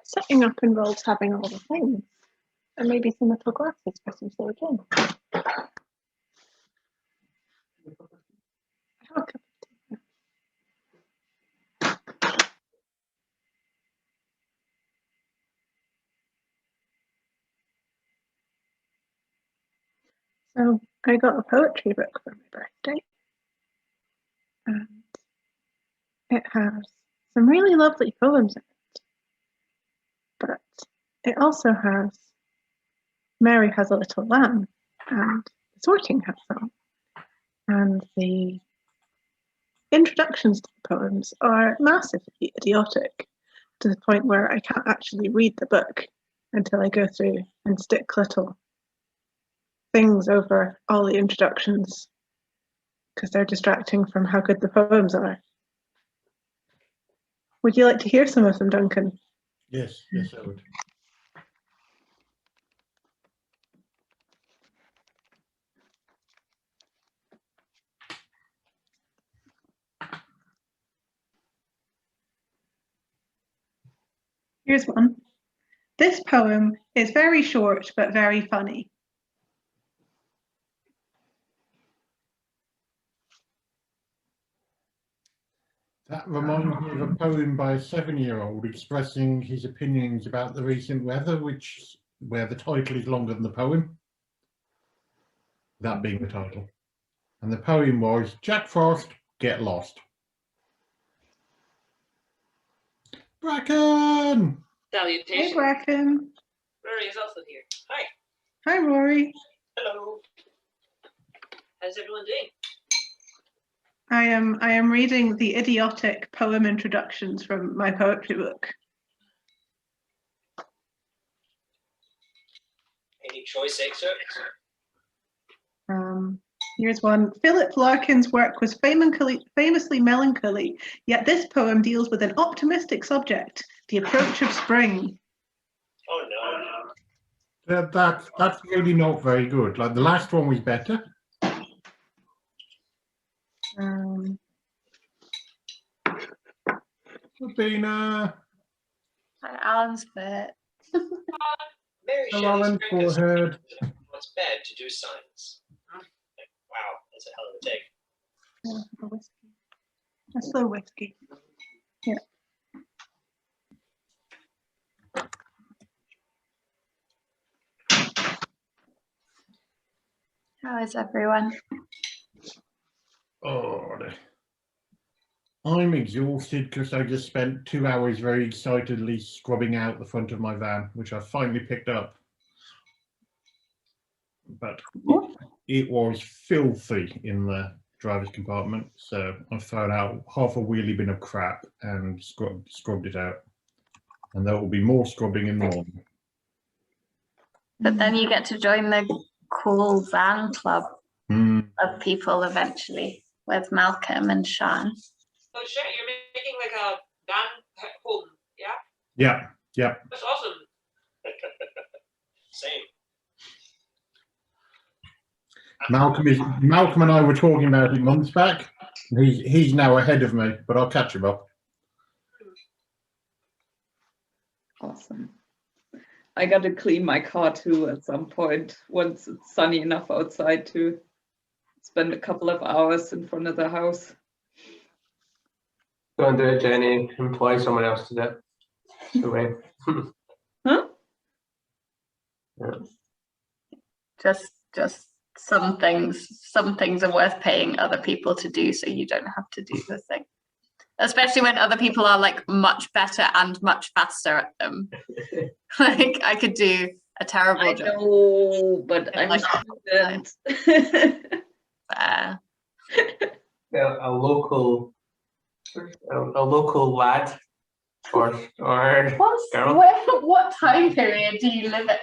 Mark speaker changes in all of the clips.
Speaker 1: Setting up involves having all the things, and maybe some little glasses for some sort of game. So I got a poetry book for my birthday, and it has some really lovely poems in it, but it also has Mary Has a Little Lamb and the Sorting Hat song, and the introductions to the poems are massively idiotic, to the point where I can't actually read the book until I go through and stick little things over all the introductions, because they're distracting from how good the poems are. Would you like to hear some of them, Duncan?
Speaker 2: Yes, I would.
Speaker 1: Here's one. This poem is very short but very funny.
Speaker 2: That reminds me of a poem by a 7-year-old expressing his opinions about the recent weather, where the title is longer than the poem. That being the title. And the poem was Jack Frost, Get Lost. Bracken!
Speaker 3: Salutations.
Speaker 1: Hey, Bracken.
Speaker 3: Rory is also here. Hi.
Speaker 1: Hi, Rory.
Speaker 3: Hello. How's everyone doing?
Speaker 1: I am reading the idiotic poem introductions from my poetry book.
Speaker 3: Any choice excerpts?
Speaker 1: Here's one. Philip Larkin's work was famously melancholy, yet this poem deals with an optimistic subject, the approach of spring.
Speaker 3: Oh no.
Speaker 2: That's really not very good. Like the last one was better.
Speaker 4: Hi, Alan's fit.
Speaker 3: Mary
Speaker 2: Hello,
Speaker 3: Shelley's
Speaker 2: Alan,
Speaker 3: breakfast
Speaker 2: forehead.
Speaker 3: what's bad to do science. Wow, that's a hell of a take.
Speaker 1: A whiskey. A slow whiskey. Here.
Speaker 4: How is everyone?
Speaker 2: Oh, I'm exhausted because I just spent 2 hours very excitedly scrubbing out the front of my van, which I finally picked up. But it was filthy in the driver's compartment, so I've thrown out half a wheelie bin of crap and scrubbed it out. And there will be more scrubbing in the morning.
Speaker 4: But then you get to join the cool van club of people eventually with Malcolm and Sean.
Speaker 3: So Shay, you're making like a van home, yeah?
Speaker 2: Yeah.
Speaker 3: That's awesome. Same.
Speaker 2: Malcolm and I were talking about it months back. He's now ahead of me, but I'll catch him up.
Speaker 5: Awesome. I got to clean my car too at some point once it's sunny enough outside to spend a couple of hours in front of the house.
Speaker 6: Don't do it, Jenny. Employ someone else to do it. The way.
Speaker 5: Huh?
Speaker 6: Yeah.
Speaker 4: Just some things are worth paying other people to do, so you don't have to do the thing. Especially when other people are like much better and much faster at them. Like I could do a terrible job.
Speaker 5: No, but I'm
Speaker 4: like,
Speaker 5: a student.
Speaker 6: A local lad or girl.
Speaker 4: What time period do you live in?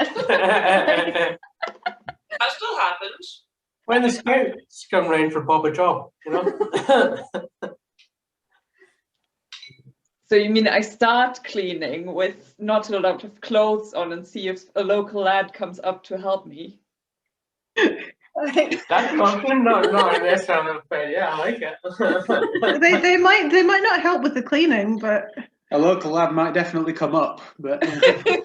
Speaker 3: That still happens.
Speaker 6: When the scouts come round for Bob a job, you know.
Speaker 5: So you mean I start cleaning with not a lot of clothes on and see if a local lad comes up to help me?
Speaker 6: That's an option. No, this time, but yeah, I like it.
Speaker 1: They might not help with the cleaning, but
Speaker 7: A local lad might definitely come up, but
Speaker 1: hey,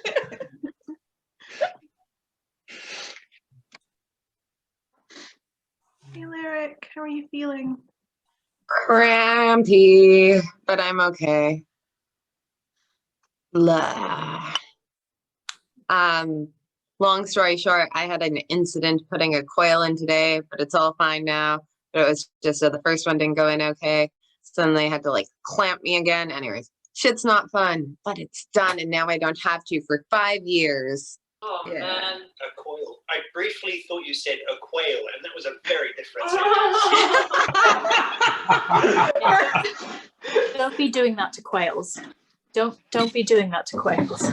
Speaker 1: Lyric, how are you feeling?
Speaker 8: Crampy, but I'm okay. Blah. Long story short, I had an incident putting a coil in today, but it's all fine now. But it was just the first one didn't go in okay. So then they had to like clamp me again. Anyways, shit's not fun, but it's done, and now I don't have to for 5 years.
Speaker 3: Oh
Speaker 5: Yeah.
Speaker 3: man, a coil. I briefly thought you said a quail, and that was a very different sentence.
Speaker 9: Don't be doing that to quails. Don't be doing that to quails.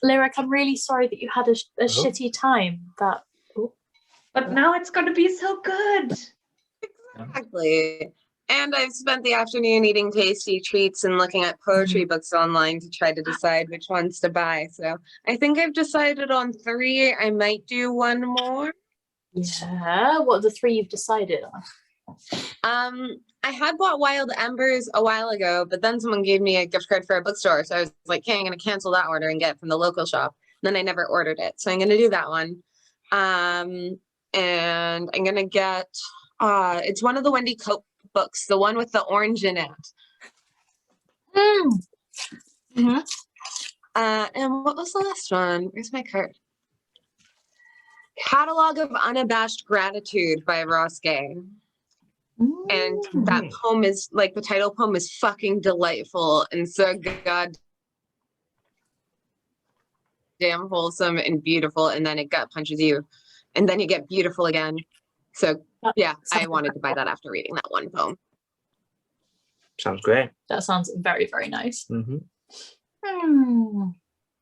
Speaker 9: Lyric, I'm really sorry that you had a shitty time.
Speaker 5: But now it's gonna be so good.
Speaker 8: Exactly. And I've spent the afternoon eating tasty treats and looking at poetry books online to try to decide which ones to buy. So I think I've decided on 3. I might do one more.
Speaker 9: Yeah, what are the 3 you've decided on?
Speaker 8: I had bought Wild Embers a while ago, but then someone gave me a gift card for a bookstore. So I was like, okay, I'm going to cancel that order and get it from the local shop. And then I never ordered it. So I'm going to do that one. And I'm going to get, it's one of the Wendy Cope books, the one with the orange in it.
Speaker 9: Mm-hmm.
Speaker 8: And what was the last one? Where's my card? Catalog of Unabashed Gratitude by Ross Gay. And that poem is like, the title poem is fucking delightful and so god damn wholesome and beautiful, and then it gut punches you and then you get beautiful again. So yeah, I wanted to buy that after reading that one poem.
Speaker 10: Sounds great.
Speaker 9: That sounds very, very nice.
Speaker 10: Mm-hmm.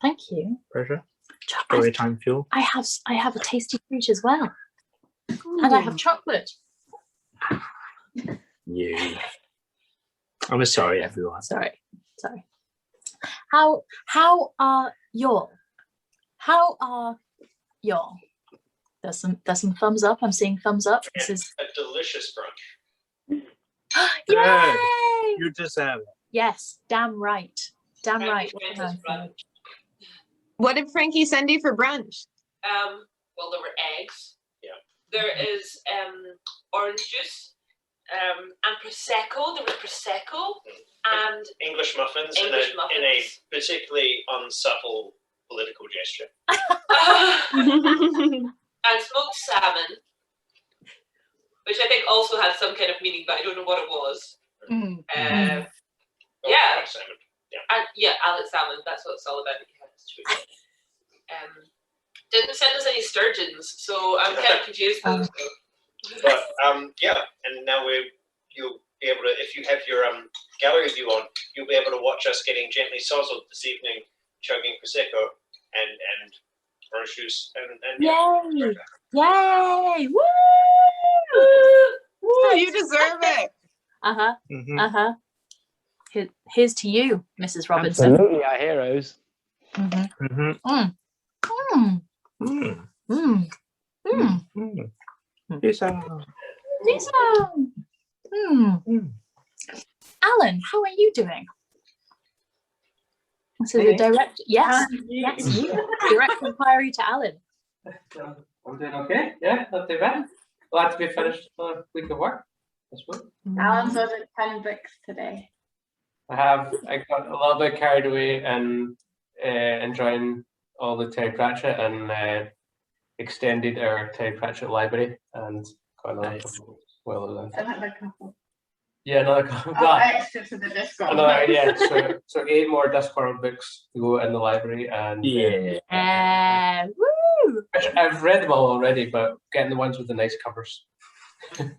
Speaker 9: Thank you.
Speaker 10: Pleasure. Storytime fuel.
Speaker 9: I have a tasty treat as well. And I have chocolate.
Speaker 10: You. I'm sorry, everyone.
Speaker 9: Sorry. How are y'all? How are y'all? There's some thumbs up. I'm seeing thumbs up. This is
Speaker 3: a delicious brunch.
Speaker 9: Yay!
Speaker 10: You deserve it.
Speaker 9: Yes, damn right. Damn right.
Speaker 8: What did Frankie send you for brunch?
Speaker 11: Well, there were eggs.
Speaker 3: Yeah.
Speaker 11: There is orange juice. And prosecco. There was prosecco and
Speaker 3: English muffins, in a particularly unsubtle political gesture.
Speaker 11: And smoked salmon, which I think also had some kind of meaning, but I don't know what it was.
Speaker 3: Salmon.
Speaker 11: Yeah, Alex salmon. That's what it's all about. Yeah, that's true. Didn't send us any sturgeons, so I'm kind of confused.
Speaker 3: But yeah, and now you'll be able to, if you have your gallery view on, you'll be able to watch us getting gently sozzled this evening, chugging prosecco and orange juice and
Speaker 9: yay! Yay! Woo!
Speaker 8: Woo! You deserve it.
Speaker 9: Here's to you, Mrs. Robinson.
Speaker 6: Absolutely, our heroes.
Speaker 9: Alan, how are you doing? This is a direct, yes, direct inquiry to Alan.
Speaker 6: I'm doing okay. Yeah, not too bad. Glad to be finished a week of work. That's good.
Speaker 4: Alan's ordered 10 books today.
Speaker 6: I got a little bit carried away and enjoying all the Terry Pratchett and extended our Terry Pratchett library and quite a lot of books. Well,
Speaker 4: Another couple.
Speaker 6: yeah, another couple.
Speaker 4: Extra to the Discord.
Speaker 6: Yeah, so 8 more Discworld books to go in the library, and
Speaker 9: woo!
Speaker 6: I've read them all already, but getting the ones with the nice covers.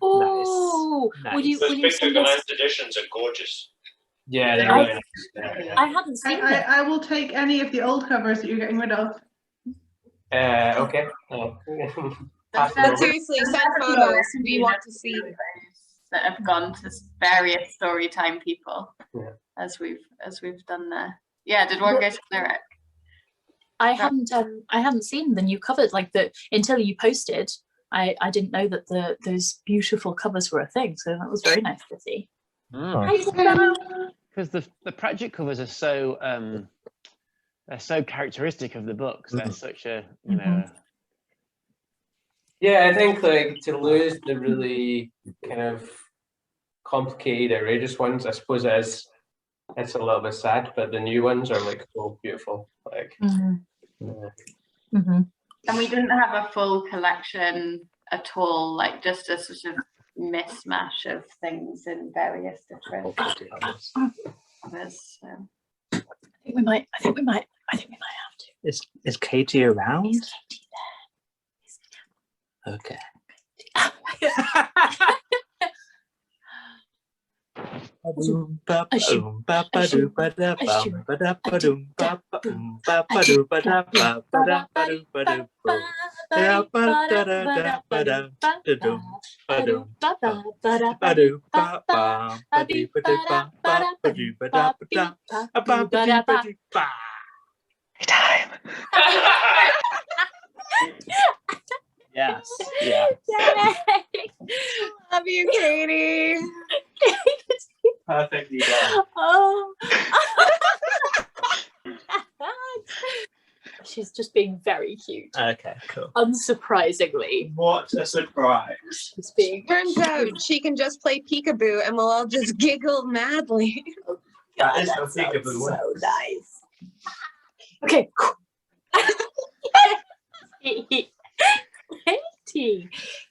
Speaker 9: Oh,
Speaker 10: nice.
Speaker 9: Will you
Speaker 3: big
Speaker 9: send us?
Speaker 3: organized editions are gorgeous.
Speaker 6: Yeah, they're really nice.
Speaker 9: I haven't seen them.
Speaker 1: I will take any of the old covers that you're getting rid of.
Speaker 6: Okay.
Speaker 8: But seriously, send photos. We want to see.
Speaker 4: that have gone to various Storytime people.
Speaker 6: Yeah.
Speaker 4: As we've done there. Yeah, did one go to Lyric?
Speaker 9: I hadn't seen the new covers, like until you posted. I didn't know that those beautiful covers were a thing, so that was very nice to see.
Speaker 12: Because the Pratchett covers are so they're so characteristic of the books. They're such a
Speaker 6: Yeah, I think like to lose the really kind of complicated, outrageous ones, I suppose it's a little bit sad, but the new ones are like so beautiful. Like
Speaker 4: And we didn't have a full collection at all, like just a sort of mismatch of things in various different covers. So.
Speaker 9: I think we might have to.
Speaker 10: Is Katie around? Okay.
Speaker 12: time. Yes. Yeah.
Speaker 8: Love you, Katie.
Speaker 10: Perfectly done.
Speaker 9: Oh. She's just being very cute.
Speaker 10: Okay, cool.
Speaker 9: Unsurprisingly.
Speaker 10: What a surprise.
Speaker 9: She's being
Speaker 8: Turns out she can just play peekaboo and we'll all just giggle madly.
Speaker 10: That is
Speaker 9: that
Speaker 10: a peekaboo
Speaker 9: sounds
Speaker 10: one.
Speaker 9: so nice. Okay.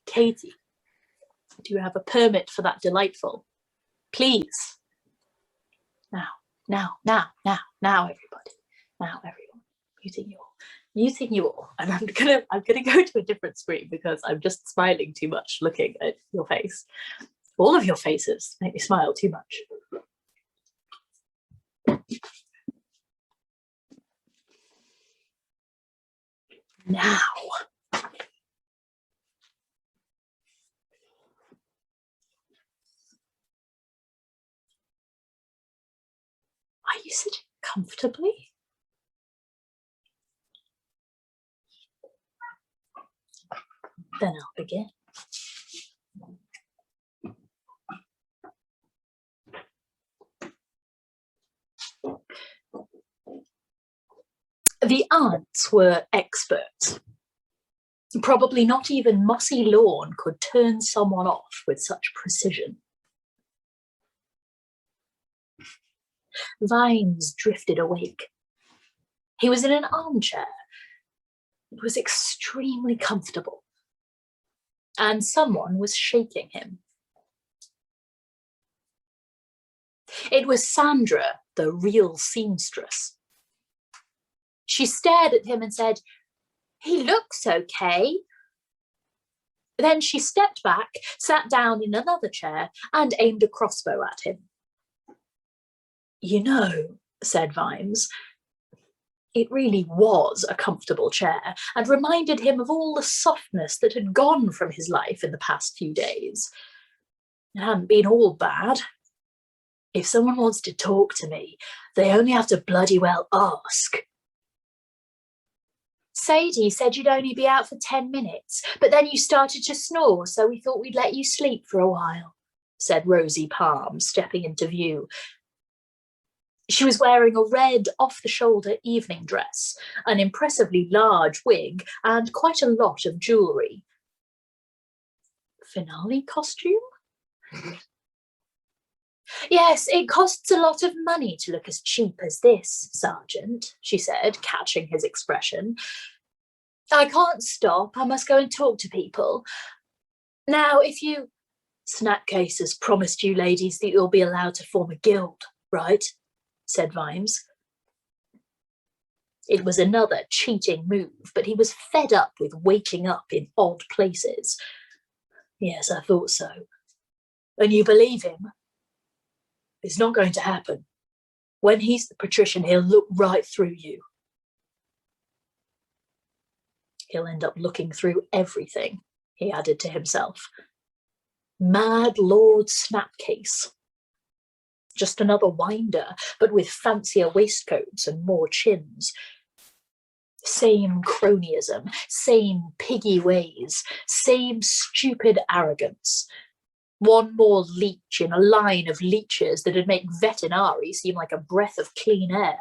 Speaker 9: Katie, do you have a permit for that delightful? Please. Now, everybody. Now, everyone. Muting you all. And I'm gonna go to a different screen because I'm just smiling too much looking at your face. All of your faces make me smile too much. Now. Are you sitting comfortably? Then I'll begin. The aunts were experts. Probably not even mossy lawn could turn someone off with such precision. Vimes drifted awake. He was in an armchair. It was extremely comfortable. And someone was shaking him. It was Sandra, the real seamstress. She stared at him and said, "He looks okay." Then she stepped back, sat down in another chair, and aimed a crossbow at him. "You know," said Vimes, it really was a comfortable chair and reminded him of all the softness that had gone from his life in the past few days. It hadn't been all bad. If someone wants to talk to me, they only have to bloody well ask. Sadie said you'd only be out for 10 minutes, but then you started to snore, so we thought we'd let you sleep for a while, said Rosie Palm, stepping into view. She was wearing a red off-the-shoulder evening dress, an impressively large wig, and quite a lot of jewellery. Finale costume? Yes, it costs a lot of money to look as cheap as this, Sergeant, she said, catching his expression. I can't stop. I must go and talk to people. Now, if you... Snapcase has promised you ladies that you'll be allowed to form a guild, right? Said Vimes. It was another cheating move, but he was fed up with waking up in odd places. Yes, I thought so. And you believe him? It's not going to happen. When he's the patrician, he'll look right through you. He'll end up looking through everything, he added to himself. Mad Lord Snapcase. Just another winder, but with fancier waistcoats and more chins. Same cronyism, same piggy ways, same stupid arrogance. One more leech in a line of leeches that'd make veterinary seem like a breath of clean air.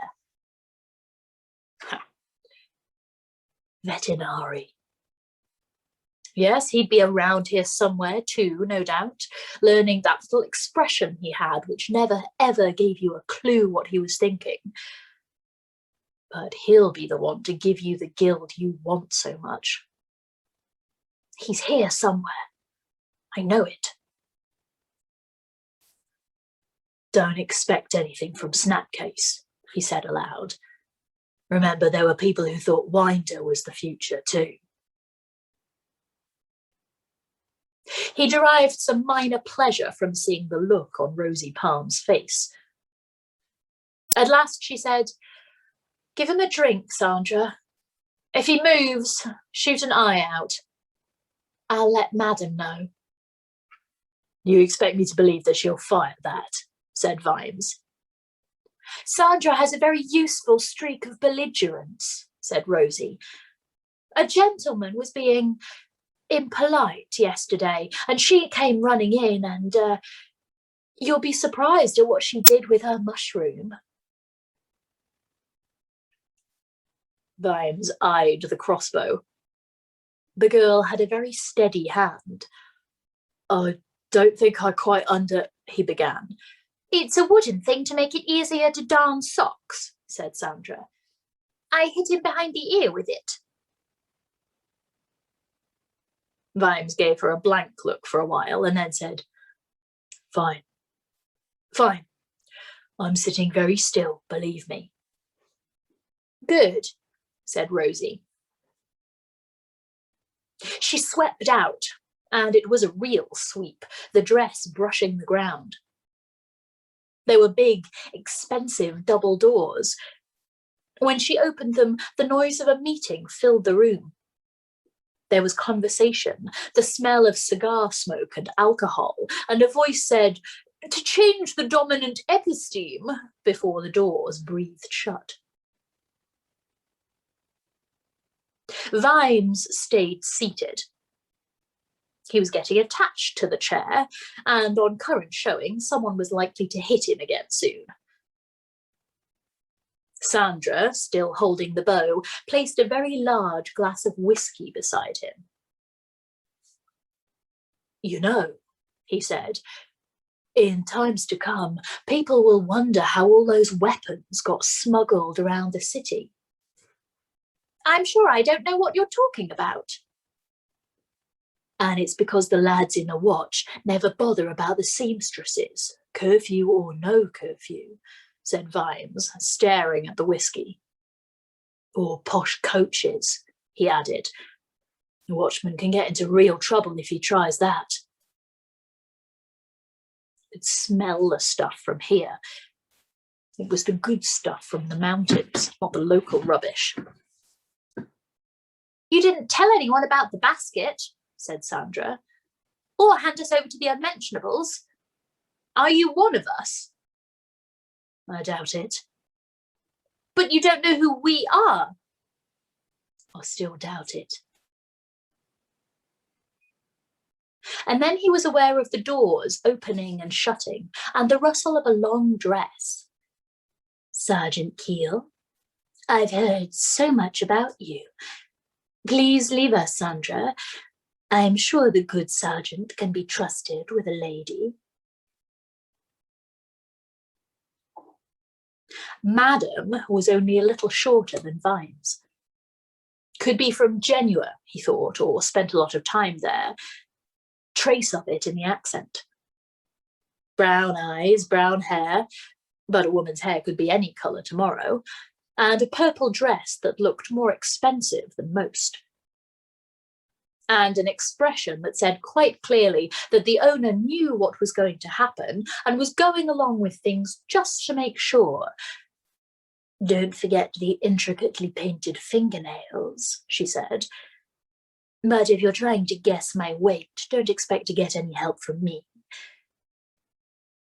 Speaker 9: Veterinary. Yes, he'd be around here somewhere too, no doubt, learning that little expression he had, which never ever gave you a clue what he was thinking. But he'll be the one to give you the guild you want so much. He's here somewhere. I know it. Don't expect anything from Snapcase, he said aloud. Remember, there were people who thought Winder was the future too. He derived some minor pleasure from seeing the look on Rosie Palm's face. At last she said, "Give him a drink, Sandra. If he moves, shoot an eye out. I'll let Madam know." "You expect me to believe that she'll fire that?" said Vimes. "Sandra has a very useful streak of belligerence," said Rosie. "A gentleman was being impolite yesterday, and she came running in, and you'll be surprised at what she did with her mushroom." Vimes eyed the crossbow. The girl had a very steady hand. "I don't think I quite he began. "It's a wooden thing to make it easier to darn socks," said Sandra. "I hit him behind the ear with it." Vimes gave her a blank look for a while and then said, "Fine, fine. I'm sitting very still, believe me." "Good," said Rosie. She swept out, and it was a real sweep, the dress brushing the ground. They were big, expensive double doors. When she opened them, the noise of a meeting filled the room. There was conversation, the smell of cigar smoke and alcohol, and a voice said, "To change the dominant episteme," before the doors breathed shut. Vimes stayed seated. He was getting attached to the chair, and on current showing, someone was likely to hit him again soon. Sandra, still holding the bow, placed a very large glass of whiskey beside him. "You know," he said, "in times to come, people will wonder how all those weapons got smuggled around the city." "I'm sure I don't know what you're talking about." "And it's because the lads in the watch never bother about the seamstresses, curfew or no curfew," said Vimes, staring at the whiskey. "Or posh coaches," he added. "The watchman can get into real trouble if he tries that." Could smell the stuff from here. It was the good stuff from the mountains, not the local rubbish. "You didn't tell anyone about the basket," said Sandra, "or hand us over to the unmentionables. Are you one of us?" "I doubt it." "But you don't know who we are." "I still doubt it." And then he was aware of the doors opening and shutting, and the rustle of a long dress. "Sergeant Keel, I've heard so much about you. Please leave us, Sandra. I am sure the good sergeant can be trusted with a lady." Madam was only a little shorter than Vimes. Could be from Genoa, he thought, or spent a lot of time there. Trace of it in the accent. Brown eyes, brown hair, but a woman's hair could be any colour tomorrow, and a purple dress that looked more expensive than most. And an expression that said quite clearly that the owner knew what was going to happen and was going along with things just to make sure. "Don't forget the intricately painted fingernails," she said. But if you're trying to guess my weight, don't expect to get any help from me.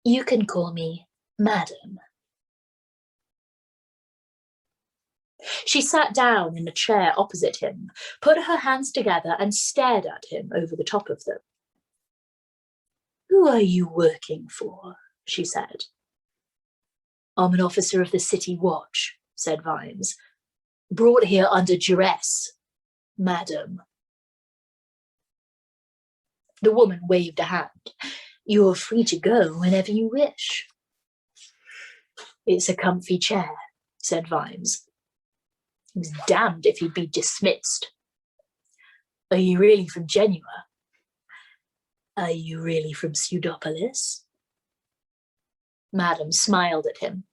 Speaker 9: You can call me Madam. She sat down in a chair opposite him, put her hands together and stared at him over the top of them. Who are you working for? She said. I'm an officer of the City Watch, said Vimes. Brought here under duress, Madam. The woman waved a hand. You're free to go whenever you wish. It's a comfy chair, said Vimes. He was damned if he'd be dismissed. Are you really from Genua? Are you really from Pseudopolis? Madam smiled at him.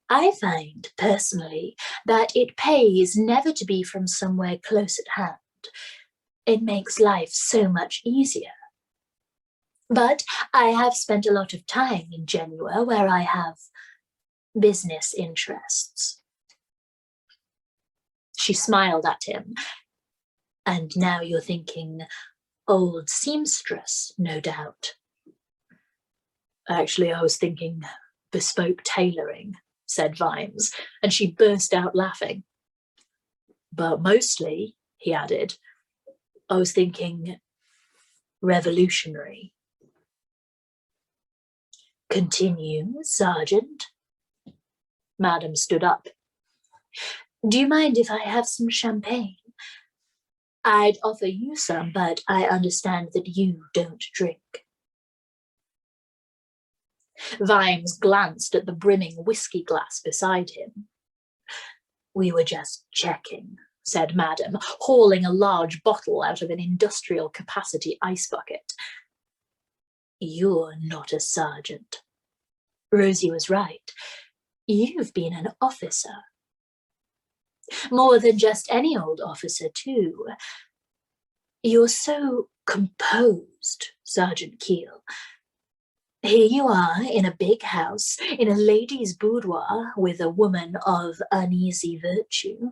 Speaker 9: I find, personally, that it pays never to be from somewhere close at hand. It makes life so much easier. But I have spent a lot of time in Genua where I have business interests. She smiled at him. And now you're thinking, old seamstress, no doubt. Actually, I was thinking bespoke tailoring, said Vimes, and she burst out laughing. But mostly, he added, I was thinking revolutionary. Continue, Sergeant. Madam stood up. Do you mind if I have some champagne? I'd offer you some, but I understand that you don't drink. Vimes glanced at the brimming whiskey glass beside him. We were just checking, said Madam, hauling a large bottle out of an industrial capacity ice bucket. You're not a sergeant. Rosie was right. You've been an officer. More than just any old officer, too. You're so composed, Sergeant Keel. Here you are in a big house, in a lady's boudoir with a woman of uneasy virtue.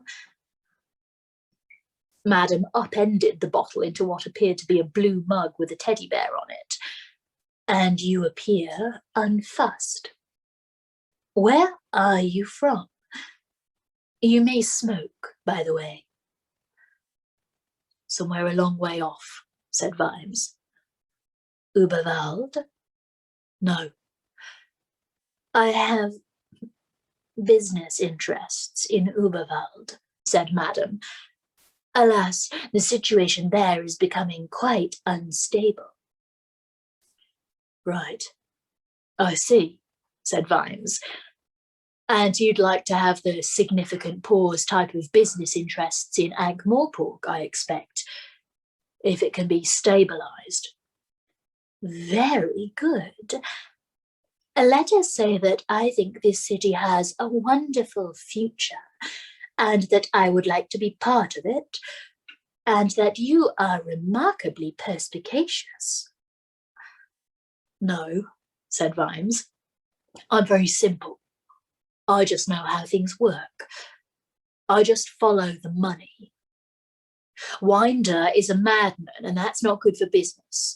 Speaker 9: Madam upended the bottle into what appeared to be a blue mug with a teddy bear on it. And you appear unfussed. Where are you from? You may smoke, by the way. Somewhere a long way off, said Vimes. Uberwald? No. I have business interests in Uberwald, said Madam. Alas, the situation there is becoming quite unstable. Right. I see, said Vimes. And you'd like to have the significant pause type of business interests in Ankh-Morpork, I expect, if it can be stabilised. Very good. Let us say that I think this city has a wonderful future, and that I would like to be part of it, and that you are remarkably perspicacious. No, said Vimes. I'm very simple. I just know how things work. I just follow the money. Winder is a madman, and that's not good for business.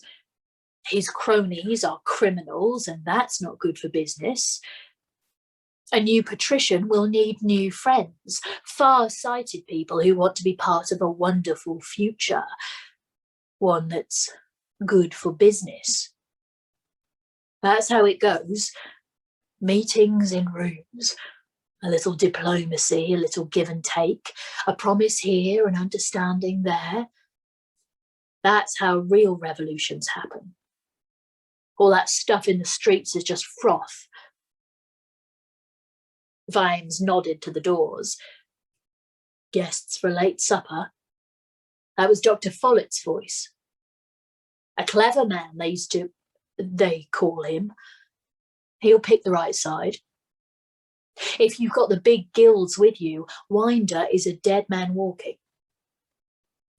Speaker 9: His cronies are criminals, and that's not good for business. A new patrician will need new friends, far-sighted people who want to be part of a wonderful future, one that's good for business. That's how it goes. Meetings in rooms, a little diplomacy, a little give and take, a promise here, an understanding there. That's how real revolutions happen. All that stuff in the streets is just froth. Vimes nodded to the doors. Guests for a late supper. That was Dr. Follett's voice. A clever man, they call him. He'll pick the right side. If you've got the big guilds with you, Winder is a dead man walking.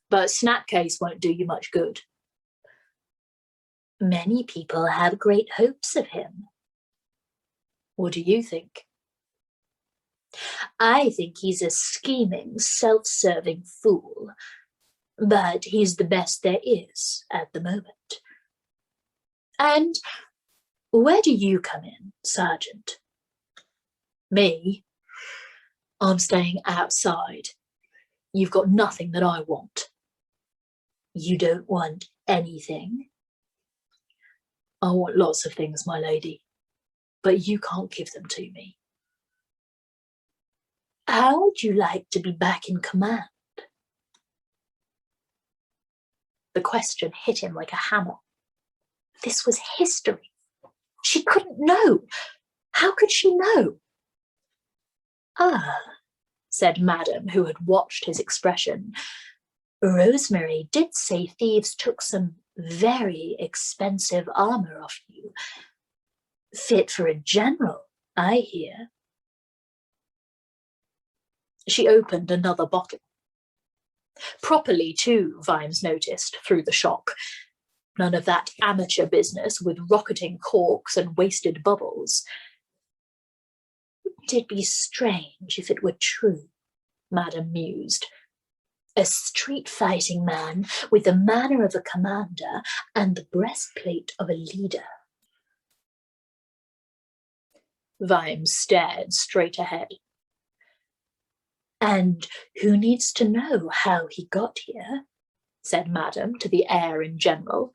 Speaker 9: But Snapcase won't do you much good. Many people have great hopes of him. What do you think? I think he's a scheming, self-serving fool. but he's the best there is at the moment. And where do you come in, Sergeant? Me? I'm staying outside. You've got nothing that I want. You don't want anything? I want lots of things, my lady, but you can't give them to me. How would you like to be back in command? The question hit him like a hammer. This was history. She couldn't know. How could she know? Ah, said Madam, who had watched his expression. Rosemary did say thieves took some very expensive armor off you. Fit for a general, I hear. She opened another bottle. Properly, too, Vimes noticed through the shock. None of that amateur business with rocketing corks and wasted bubbles. Wouldn't it be strange if it were true? Madam mused. A street-fighting man with the manner of a commander and the breastplate of a leader. Vimes stared straight ahead. And who needs to know how he got here? Said Madam to the air in general.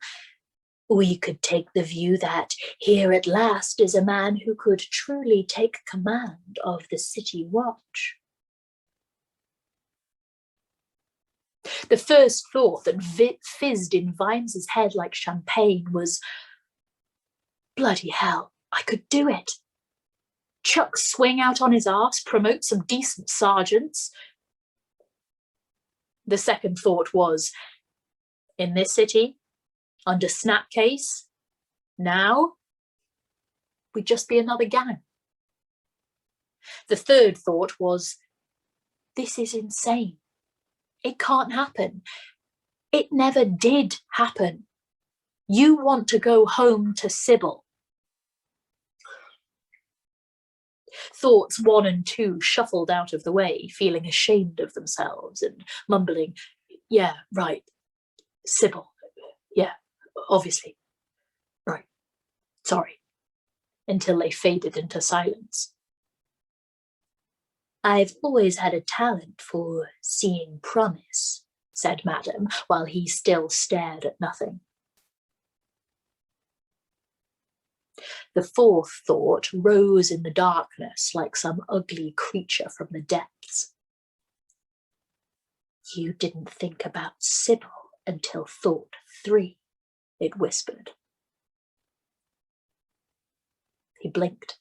Speaker 9: We could take the view that here at last is a man who could truly take command of the city watch. The first thought that fizzed in Vimes's head like champagne was, bloody hell, I could do it. Chuck swing out on his arse, promote some decent sergeants. The second thought was, in this city, under snapcase, now, we'd just be another gang. The third thought was, this is insane. It can't happen. It never did happen. You want to go home to Sybil. Thoughts 1 and 2 shuffled out of the way, feeling ashamed of themselves and mumbling, yeah, right, Sybil, yeah, obviously, right, sorry, until they faded into silence. I've always had a talent for seeing promise, said Madam, while he still stared at nothing. The fourth thought rose in the darkness like some ugly creature from the depths. You didn't think about Sybil until thought 3, it whispered. He blinked.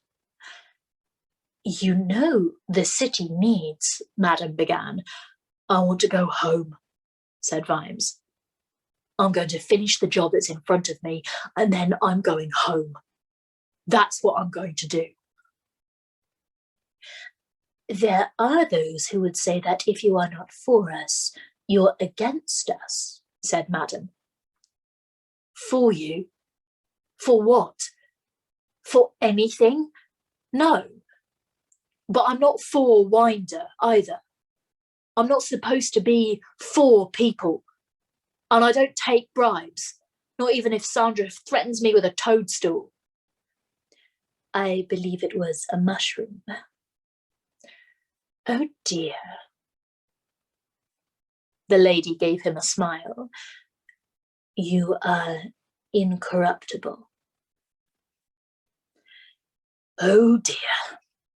Speaker 9: You know the city needs, Madam began. I want to go home, said Vimes. I'm going to finish the job that's in front of me, and then I'm going home. That's what I'm going to do. There are those who would say that if you are not for us, you're against us, said Madam. For you? For what? For anything? No. But I'm not for Winder either. I'm not supposed to be for people. And I don't take bribes, not even if Sandra threatens me with a toadstool. I believe it was a mushroom. Oh dear. The lady gave him a smile. You are incorruptible. Oh dear.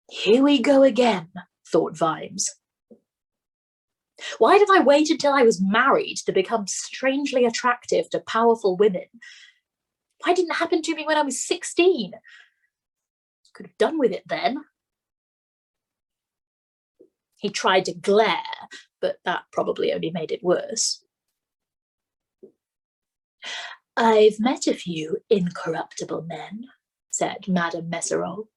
Speaker 9: Here we go again, thought Vimes. Why did I wait until I was married to become strangely attractive to powerful women? Why didn't it happen to me when I was 16? Could have done with it then. He tried to glare, but that probably only made it worse. I've met a few incorruptible men, said Madame Messerol.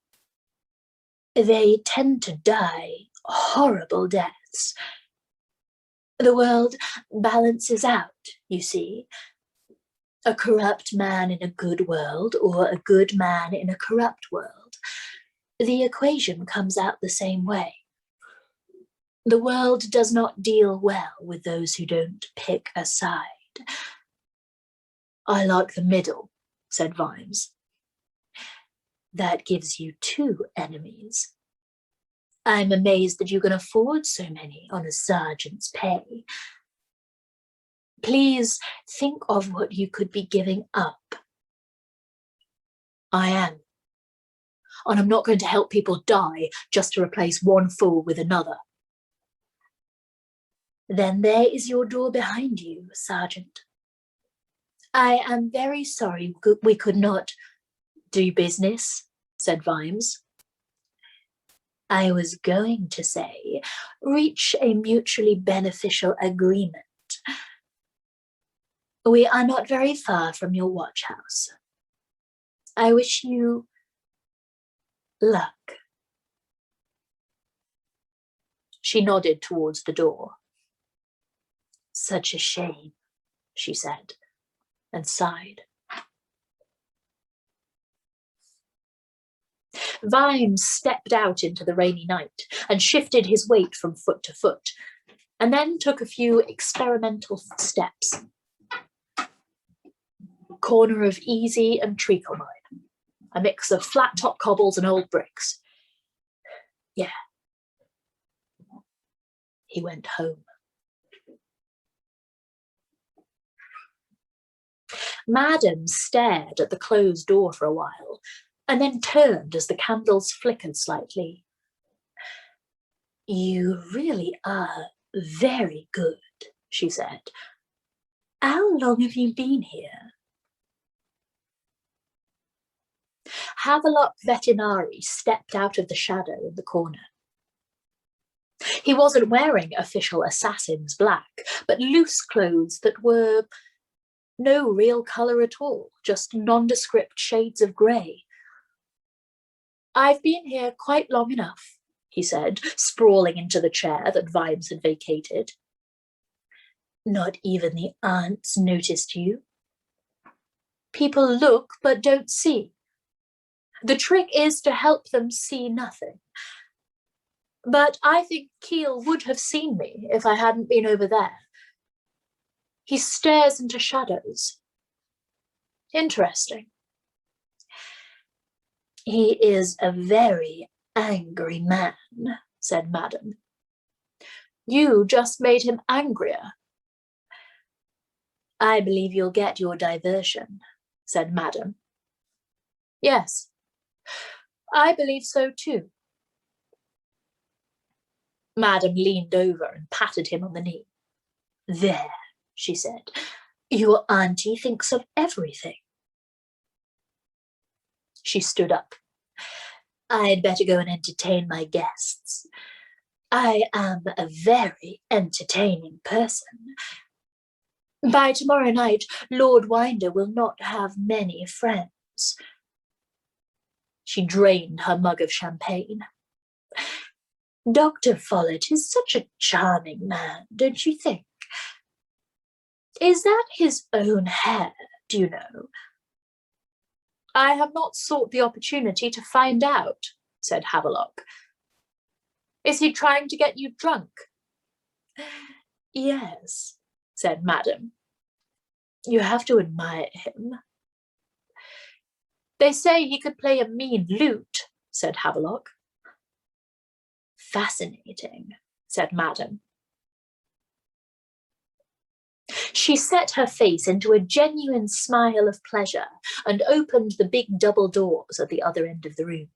Speaker 9: They tend to die horrible deaths. The world balances out, you see. A corrupt man in a good world or a good man in a corrupt world. The equation comes out the same way. The world does not deal well with those who don't pick a side. I like the middle, said Vimes. That gives you 2 enemies. I'm amazed that you can afford so many on a sergeant's pay. Please think of what you could be giving up. I am. And I'm not going to help people die just to replace one fool with another. Then there is your door behind you, Sergeant. I am very sorry we could not do business, said Vimes. I was going to say, reach a mutually beneficial agreement. We are not very far from your watch house. I wish you luck. She nodded towards the door. Such a shame, she said, and sighed. Vimes stepped out into the rainy night and shifted his weight from foot to foot, and then took a few experimental steps. Corner of easy and treacle mine, a mix of flat-top cobbles and old bricks. Yeah. He went home. Madam stared at the closed door for a while, and then turned as the candles flickered slightly. You really are very good, she said. How long have you been here? Havelock Vetinari stepped out of the shadow in the corner. He wasn't wearing official assassin's black, but loose clothes that were no real colour at all, just nondescript shades of grey. I've been here quite long enough, he said, sprawling into the chair that Vimes had vacated. Not even the aunts noticed you? People look but don't see. The trick is to help them see nothing. But I think Keel would have seen me if I hadn't been over there. He stares into shadows. Interesting. He is a very angry man, said Madam. You just made him angrier. I believe you'll get your diversion, said Madam. Yes, I believe so too. Madam leaned over and patted him on the knee. There, she said, your auntie thinks of everything. She stood up. I'd better go and entertain my guests. I am a very entertaining person. By tomorrow night, Lord Winder will not have many friends. She drained her mug of champagne. Dr. Follett is such a charming man, don't you think? Is that his own hair, do you know? I have not sought the opportunity to find out, said Havelock. Is he trying to get you drunk? Yes, said Madam. You have to admire him. They say he could play a mean lute, said Havelock. Fascinating, said Madam. She set her face into a genuine smile of pleasure and opened the big double doors at the other end of the room.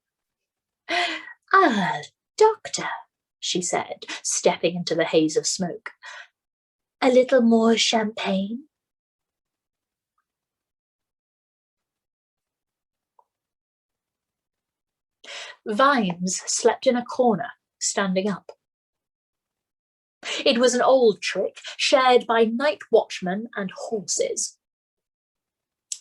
Speaker 9: Ah, Doctor, she said, stepping into the haze of smoke. A little more champagne? Vimes slept in a corner, standing up. It was an old trick shared by night watchmen and horses.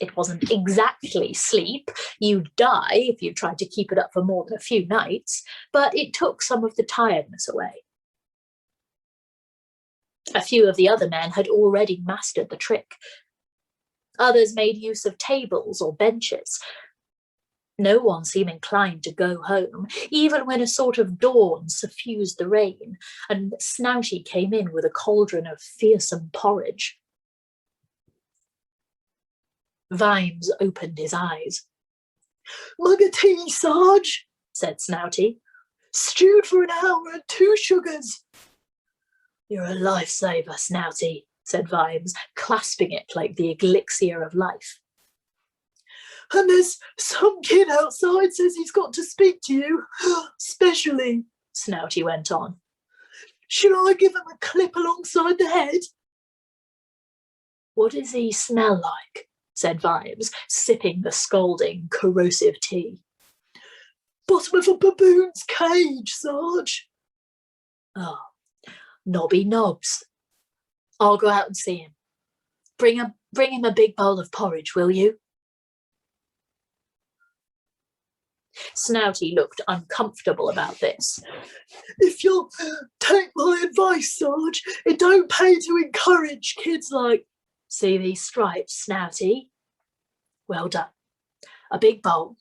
Speaker 9: It wasn't exactly sleep. You'd die if you tried to keep it up for more than a few nights, but it took some of the tiredness away. A few of the other men had already mastered the trick. Others made use of tables or benches. No one seemed inclined to go home, even when a sort of dawn suffused the rain, and Snouty came in with a cauldron of fearsome porridge. Vimes opened his eyes. "Mug of tea, Sarge," said Snouty. "Stewed for an hour and 2 sugars." "You're a lifesaver, Snouty," said Vimes, clasping it like the elixir of life. "And there's some kid outside says he's got to speak to you, specially," Snouty went on. "Should I give him a clip alongside the head?" "What does he smell like?" said Vimes, sipping the scalding, corrosive tea. "Bottom of a baboon's cage, Sarge." "Oh, Nobby Nobs. I'll go out and see him. Bring him a big bowl of porridge, will you?" Snouty looked uncomfortable about this. "If you'll take my advice, Sarge, it don't pay to encourage kids like—" "See these stripes, Snouty? Well done. A big bowl."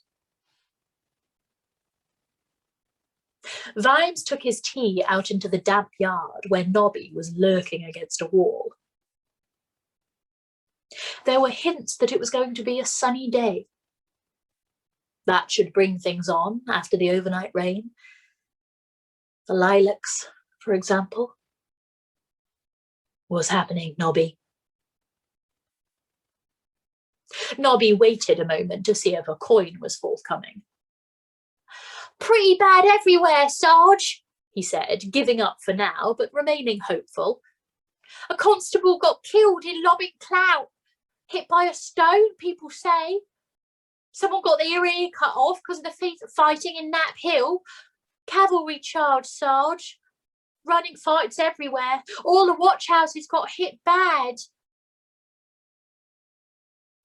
Speaker 9: Vimes took his tea out into the damp yard where Nobby was lurking against a wall. There were hints that it was going to be a sunny day. That should bring things on after the overnight rain. The lilacs, for example. "What's happening, Nobby?" Nobby waited a moment to see if a coin was forthcoming. "Pretty bad everywhere, Sarge," he said, giving up for now, but remaining hopeful. "A constable got killed in Lobbing Clout. Hit by a stone, people say. Someone got their ear cut off because of the fighting in Knapp Hill. Cavalry charge, Sarge. Running fights everywhere. All the watch houses got hit bad."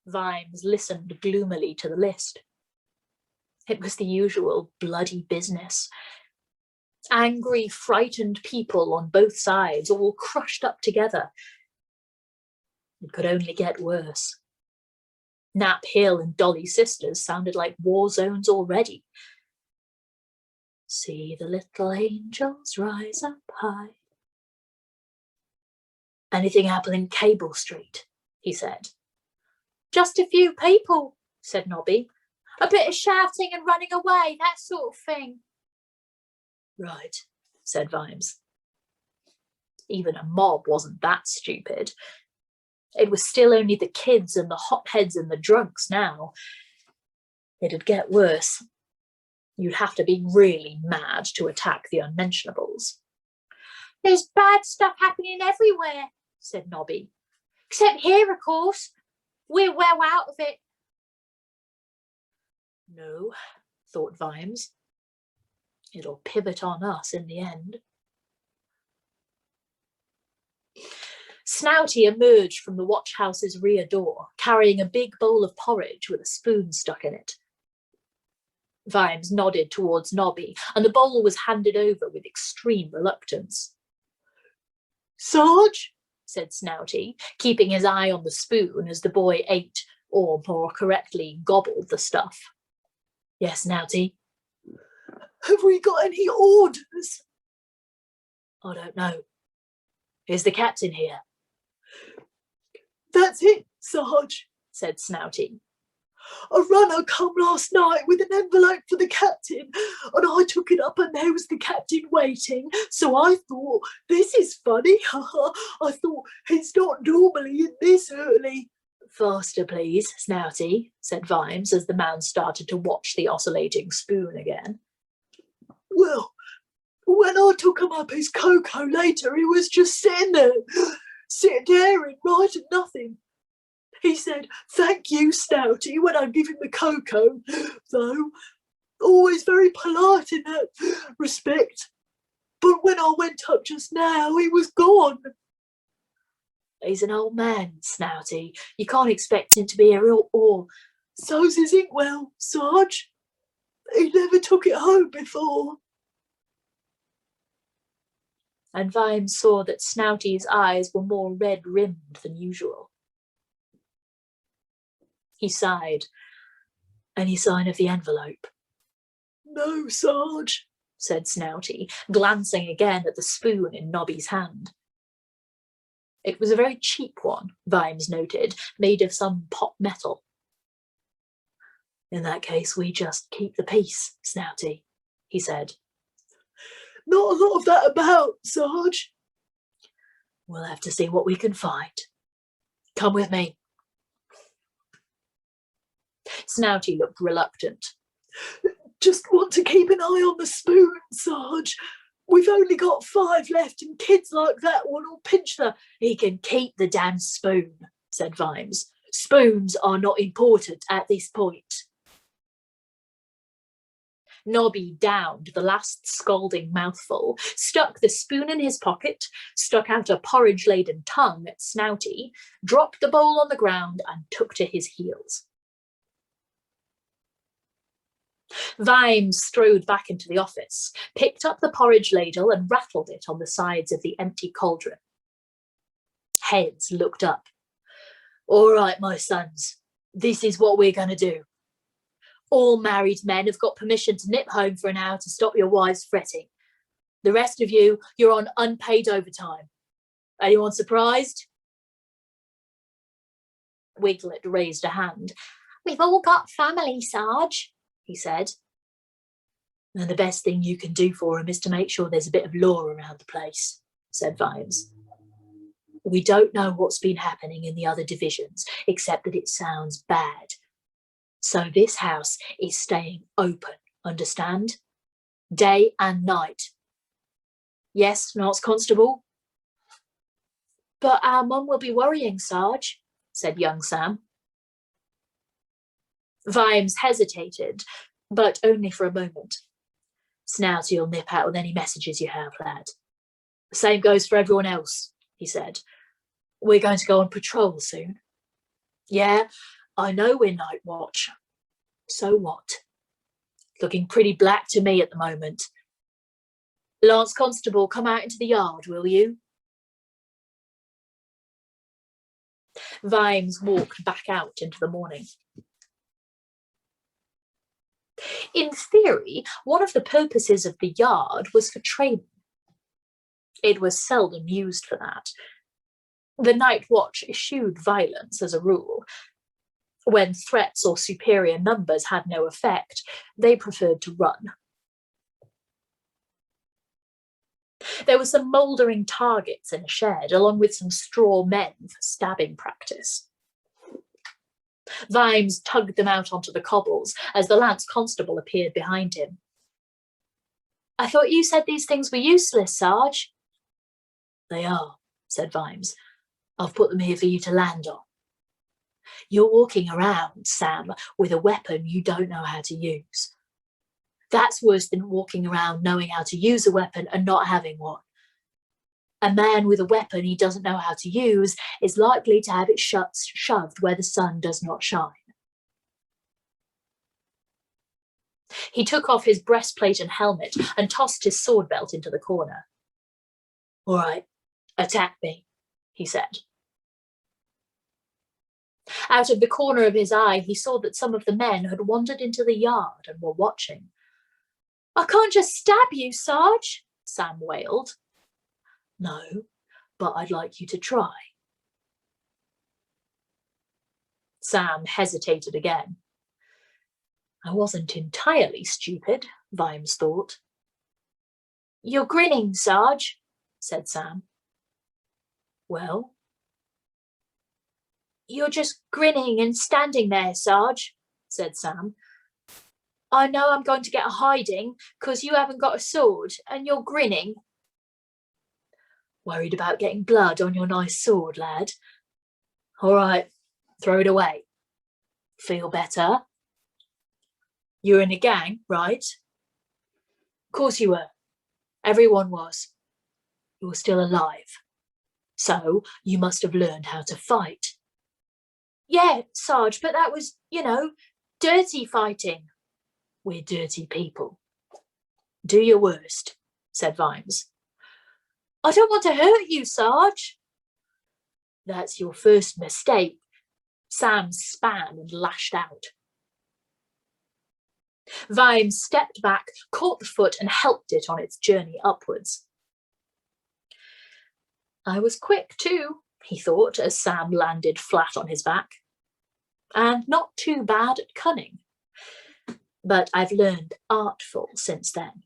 Speaker 9: Vimes listened gloomily to the list. It was the usual bloody business. Angry, frightened people on both sides, all crushed up together. It could only get worse. Knapp Hill and Dolly Sisters sounded like war zones already. "See the little angels rise up high." "Anything happen in Cable Street?" he said. "Just a few people," said Nobby. "A bit of shouting and running away, that sort of thing." "Right," said Vimes. Even a mob wasn't that stupid. It was still only the kids and the hotheads and the drunks now. It'd get worse. You'd have to be really mad to attack the unmentionables. "There's bad stuff happening everywhere," said Nobby. "Except here, of course. We're well out of it." No, thought Vimes. It'll pivot on us in the end. Snouty emerged from the watch house's rear door, carrying a big bowl of porridge with a spoon stuck in it. Vimes nodded towards Nobby, and the bowl was handed over with extreme reluctance. "Sarge," said Snouty, keeping his eye on the spoon as the boy ate, or more correctly, gobbled the stuff. "Yes, Snouty." "Have we got any orders?" "I don't know. Is the captain here?" "That's it, Sarge," said Snouty. "A runner come last night with an envelope for the captain, and I took it up and there was the captain waiting, so I thought, this is funny, I thought, he's not normally in this early." "Faster, please, Snouty," said Vimes as the man started to watch the oscillating spoon again. "Well, when I took him up his cocoa later, he was just sitting there and writing nothing. He said, 'Thank you, Snouty,' when I give him the cocoa, though. Always very polite in that respect. But when I went up just now, he was gone." "He's an old man, Snouty. You can't expect him to be here or so's his inkwell, Sarge. He never took it home before." And Vimes saw that Snouty's eyes were more red-rimmed than usual. He sighed. Any sign of the envelope? No, Sarge, said Snouty, glancing again at the spoon in Nobby's hand. It was a very cheap one, Vimes noted, made of some pot metal. In that case, we just keep the peace, Snouty, he said. Not a lot of that about, Sarge. We'll have to see what we can find. Come with me. Snouty looked reluctant. Just want to keep an eye on the spoon, Sarge. We've only got 5 left, and kids like that one will pinch the... He can keep the damn spoon, said Vimes. Spoons are not important at this point. Nobby downed the last scalding mouthful, stuck the spoon in his pocket, stuck out a porridge-laden tongue at Snouty, dropped the bowl on the ground and took to his heels. Vimes strode back into the office, picked up the porridge ladle and rattled it on the sides of the empty cauldron. Heads looked up. All right, my sons, this is what we're going to do. All married men have got permission to nip home for an hour to stop your wives fretting. The rest of you, you're on unpaid overtime. Anyone surprised? Wiglet raised a hand. We've all got family, Sarge, he said. And the best thing you can do for him is to make sure there's a bit of law around the place, said Vimes. We don't know what's been happening in the other divisions, except that it sounds bad. So this house is staying open, understand? Day and night. Yes, Nurse Constable? But our mum will be worrying, Sarge, said young Sam. Vimes hesitated, but only for a moment. Snouty'll nip out with any messages you have, lad. The same goes for everyone else, he said. We're going to go on patrol soon. Yeah, I know we're night watch. So what? Looking pretty black to me at the moment. Lance Constable, come out into the yard, will you? Vimes walked back out into the morning. In theory, one of the purposes of the yard was for training. It was seldom used for that. The night watch eschewed violence as a rule. When threats or superior numbers had no effect, they preferred to run. There were some mouldering targets in a shed, along with some straw men for stabbing practice. Vimes tugged them out onto the cobbles as the Lance Constable appeared behind him. I thought you said these things were useless, Sarge. They are, said Vimes. I've put them here for you to land on. You're walking around, Sam, with a weapon you don't know how to use. That's worse than walking around knowing how to use a weapon and not having one. A man with a weapon he doesn't know how to use is likely to have it shoved where the sun does not shine. He took off his breastplate and helmet and tossed his sword belt into the corner. All right, attack me, he said. Out of the corner of his eye, he saw that some of the men had wandered into the yard and were watching. I can't just stab you, Sarge, Sam wailed. No, but I'd like you to try. Sam hesitated again. I wasn't entirely stupid, Vimes thought. You're grinning, Sarge, said Sam. Well? You're just grinning and standing there, Sarge, said Sam. I know I'm going to get a hiding because you haven't got a sword and you're grinning. Worried about getting blood on your nice sword, lad? All right, throw it away. Feel better? You're in a gang, right? Of course you were. Everyone was. You were still alive. So you must have learned how to fight. Yeah, Sarge, but that was, dirty fighting. We're dirty people. Do your worst, said Vimes. I don't want to hurt you, Sarge. That's your first mistake. Sam span and lashed out. Vimes stepped back, caught the foot and helped it on its journey upwards. I was quick too, he thought as Sam landed flat on his back. And not too bad at cunning. But I've learned artful since then.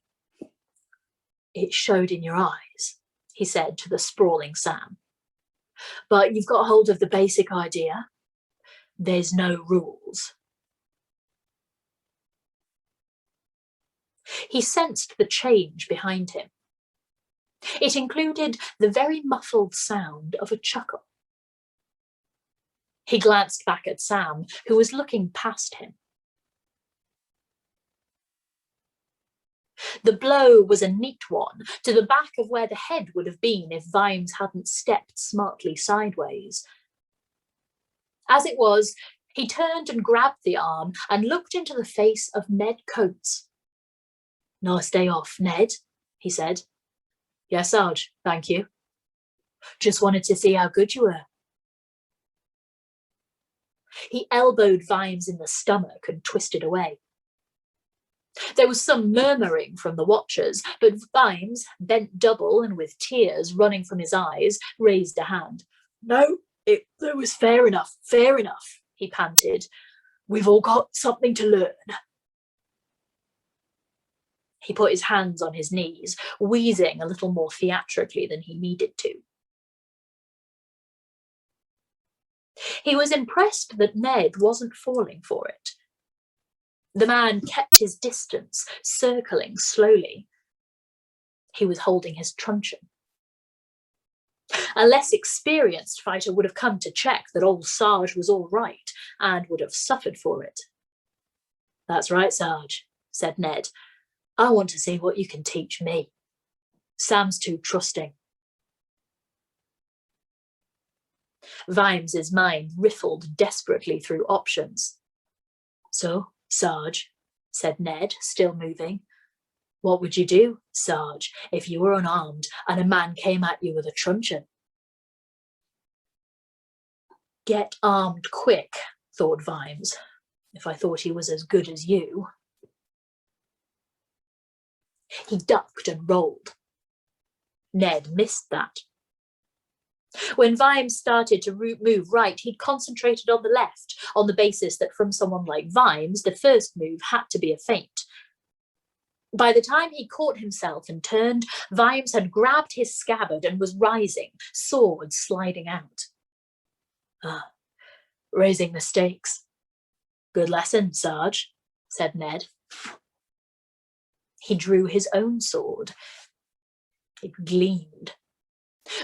Speaker 9: It showed in your eyes, he said to the sprawling Sam. But you've got hold of the basic idea. There's no rules. He sensed the change behind him. It included the very muffled sound of a chuckle. He glanced back at Sam, who was looking past him. The blow was a neat one, to the back of where the head would have been if Vimes hadn't stepped smartly sideways. As it was, he turned and grabbed the arm and looked into the face of Ned Coates. Nice day off, Ned, he said. Yes, Sarge, thank you. Just wanted to see how good you were. He elbowed Vimes in the stomach and twisted away. There was some murmuring from the watchers, but Vimes, bent double and with tears running from his eyes, raised a hand. No, it was fair enough, he panted. We've all got something to learn. He put his hands on his knees, wheezing a little more theatrically than he needed to. He was impressed that Ned wasn't falling for it. The man kept his distance, circling slowly. He was holding his truncheon. A less experienced fighter would have come to check that old Sarge was all right and would have suffered for it. That's right, Sarge, said Ned. I want to see what you can teach me. Sam's too trusting. Vimes's mind riffled desperately through options. So, Sarge, said Ned, still moving. What would you do, Sarge, if you were unarmed and a man came at you with a truncheon? Get armed quick, thought Vimes, if I thought he was as good as you. He ducked and rolled. Ned missed that. When Vimes started to move right, he'd concentrated on the left, on the basis that from someone like Vimes, the first move had to be a feint. By the time he caught himself and turned, Vimes had grabbed his scabbard and was rising, sword sliding out. Raising the stakes. Good lesson, Sarge, said Ned. He drew his own sword. It gleamed.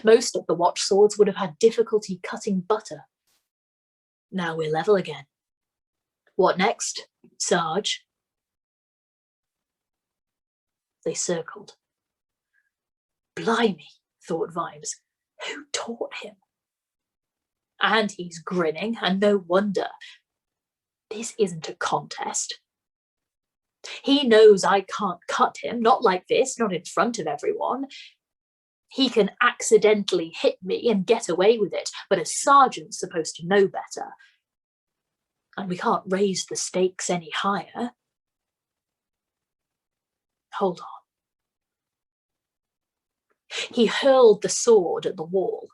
Speaker 9: Most of the watch swords would have had difficulty cutting butter. Now we're level again. What next, Sarge? They circled. Blimey, thought Vimes. Who taught him? And he's grinning, and no wonder. This isn't a contest. He knows I can't cut him, not like this, not in front of everyone. He can accidentally hit me and get away with it, but a sergeant's supposed to know better. And we can't raise the stakes any higher. Hold on. He hurled the sword at the wall.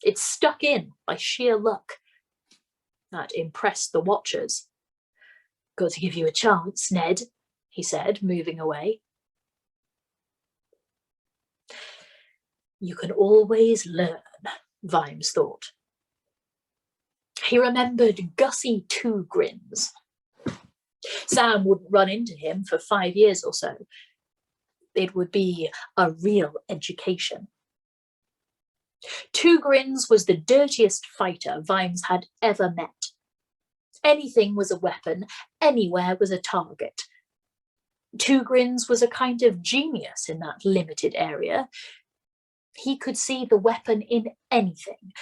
Speaker 9: It stuck in by sheer luck. That impressed the watchers. Got to give you a chance, Ned, he said, moving away. You can always learn, Vimes thought. He remembered Gussie Two Grins. Sam wouldn't run into him for 5 years or so. It would be a real education. Two Grins was the dirtiest fighter Vimes had ever met. Anything was a weapon, anywhere was a target. Two Grins was a kind of genius in that limited area. He could see the weapon in anything.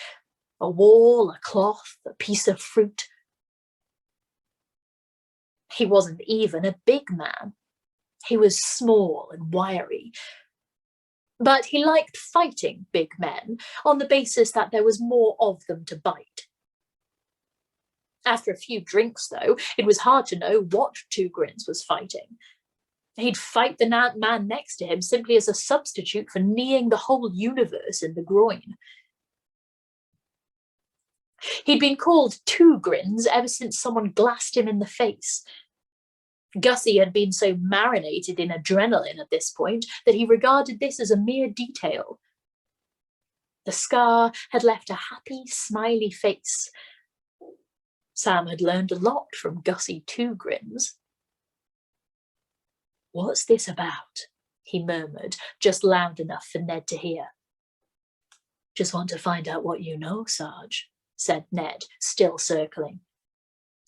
Speaker 9: A wall, a cloth, a piece of fruit. He wasn't even a big man. He was small and wiry. But he liked fighting big men on the basis that there was more of them to bite. After a few drinks, though, it was hard to know what Two Grins was fighting. He'd fight the man next to him simply as a substitute for kneeing the whole universe in the groin. He'd been called Two Grins ever since someone glassed him in the face. Gussie had been so marinated in adrenaline at this point that he regarded this as a mere detail. The scar had left a happy, smiley face. Sam had learned a lot from Gussie Two Grins. "What's this about?" he murmured, just loud enough for Ned to hear. "Just want to find out what you know, Sarge," said Ned, still circling.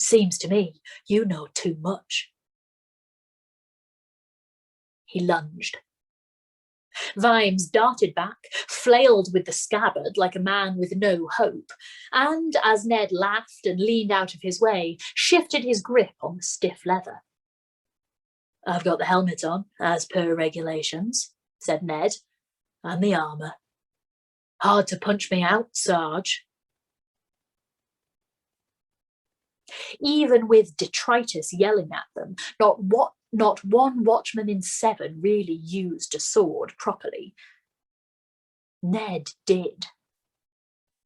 Speaker 9: "Seems to me you know too much." He lunged. Vimes darted back, flailed with the scabbard like a man with no hope, and as Ned laughed and leaned out of his way, shifted his grip on the stiff leather. "I've got the helmet on, as per regulations," said Ned, "and the armour. Hard to punch me out, Sarge." Even with detritus yelling at them, not one watchman in 7 really used a sword properly. Ned did.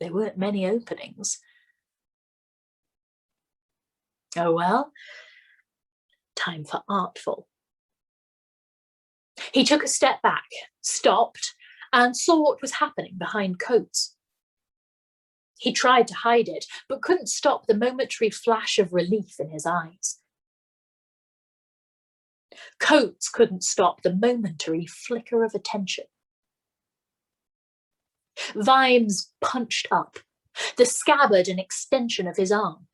Speaker 9: There weren't many openings. Oh well, time for artful. He took a step back, stopped, and saw what was happening behind Coates. He tried to hide it, but couldn't stop the momentary flash of relief in his eyes. Coates couldn't stop the momentary flicker of attention. Vimes punched up, the scabbard an extension of his arm.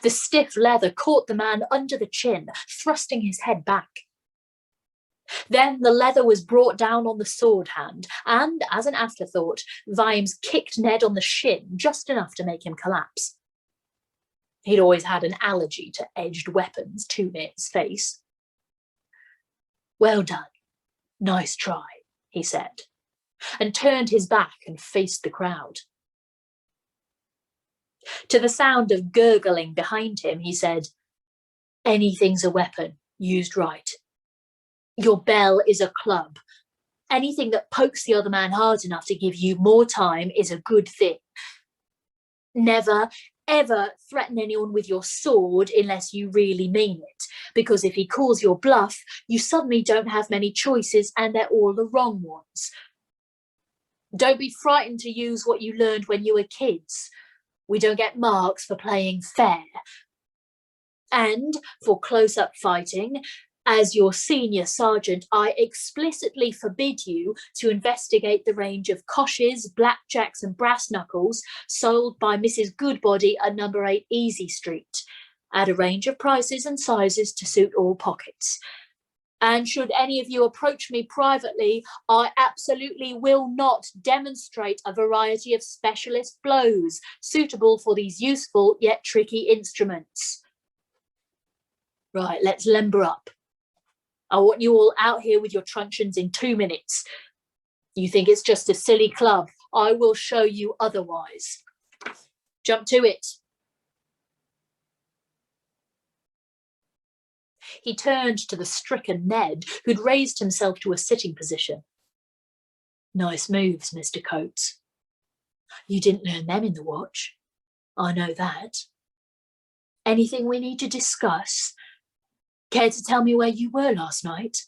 Speaker 9: The stiff leather caught the man under the chin, thrusting his head back. Then the leather was brought down on the sword hand, and, as an afterthought, Vimes kicked Ned on the shin just enough to make him collapse. He'd always had an allergy to edged weapons too near his face. "Well done. Nice try," he said, and turned his back and faced the crowd. To the sound of gurgling behind him, he said, "Anything's a weapon, used right. Your bell is a club. Anything that pokes the other man hard enough to give you more time is a good thing. Never, ever threaten anyone with your sword unless you really mean it, because if he calls your bluff, you suddenly don't have many choices and they're all the wrong ones. Don't be frightened to use what you learned when you were kids. We don't get marks for playing fair. And for close-up fighting, as your senior sergeant, I explicitly forbid you to investigate the range of koshes, blackjacks and brass knuckles sold by Mrs. Goodbody at number 8 Easy Street, at a range of prices and sizes to suit all pockets. And should any of you approach me privately, I absolutely will not demonstrate a variety of specialist blows suitable for these useful yet tricky instruments. Right, let's limber up. I want you all out here with your truncheons in 2 minutes. You think it's just a silly club? I will show you otherwise. Jump to it." He turned to the stricken Ned, who'd raised himself to a sitting position. "Nice moves, Mr. Coates. You didn't learn them in the watch. I know that. Anything we need to discuss? Care to tell me where you were last night?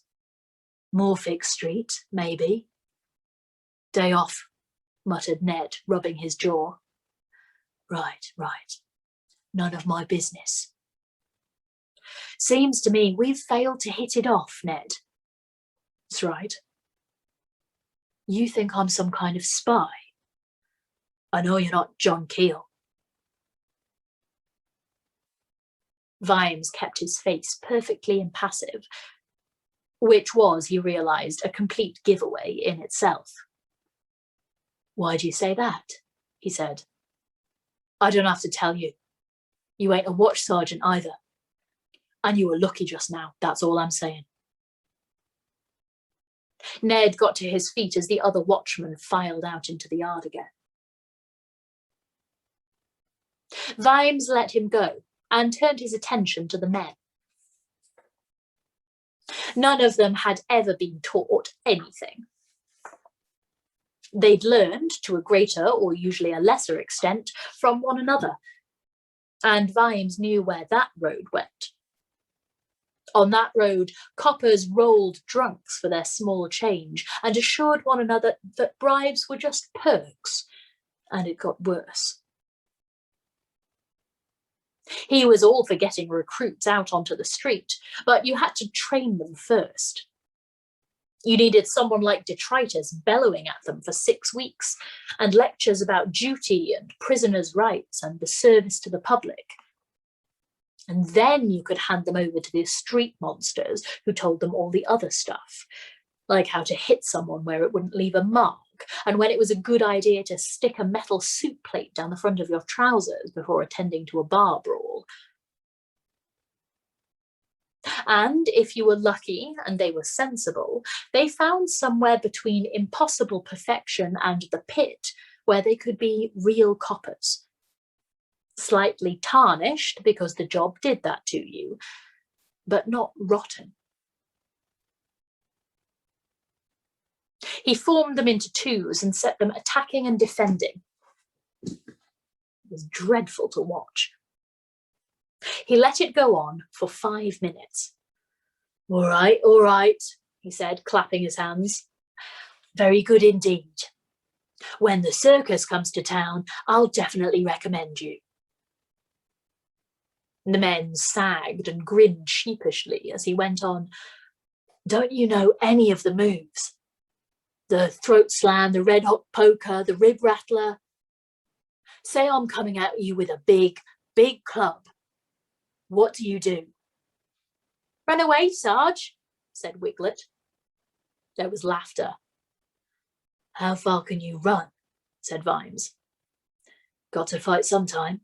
Speaker 9: Morphic Street, maybe?" "Day off," muttered Ned, rubbing his jaw. Right. None of my business." "Seems to me we've failed to hit it off, Ned." "That's right. You think I'm some kind of spy? I know you're not John Keel." Vimes kept his face perfectly impassive, which was, he realised, a complete giveaway in itself. "Why do you say that?" he said. "I don't have to tell you. You ain't a watch sergeant either. And you were lucky just now, that's all I'm saying." Ned got to his feet as the other watchman filed out into the yard again. Vimes let him go and turned his attention to the men. None of them had ever been taught anything. They'd learned, to a greater or usually a lesser extent, from one another, and Vimes knew where that road went. On that road, coppers rolled drunks for their small change and assured one another that bribes were just perks, and it got worse. He was all for getting recruits out onto the street, but you had to train them first. You needed someone like detritus bellowing at them for 6 weeks, and lectures about duty and prisoners' rights and the service to the public. And then you could hand them over to the street monsters who told them all the other stuff, like how to hit someone where it wouldn't leave a mark, and when it was a good idea to stick a metal soup plate down the front of your trousers before attending to a bar brawl. And if you were lucky and they were sensible, they found somewhere between impossible perfection and the pit where they could be real coppers. Slightly tarnished because the job did that to you, but not rotten. He formed them into twos and set them attacking and defending. It was dreadful to watch. He let it go on for 5 minutes. All right, he said, clapping his hands. Very good indeed. When the circus comes to town, I'll definitely recommend you. The men sagged and grinned sheepishly as he went on. Don't you know any of the moves? The throat slam, the red hot poker, the rib rattler. Say I'm coming at you with a big, big club. What do you do? Run away, Sarge, said Wiglet. There was laughter. How far can you run? Said Vimes. Got to fight sometime.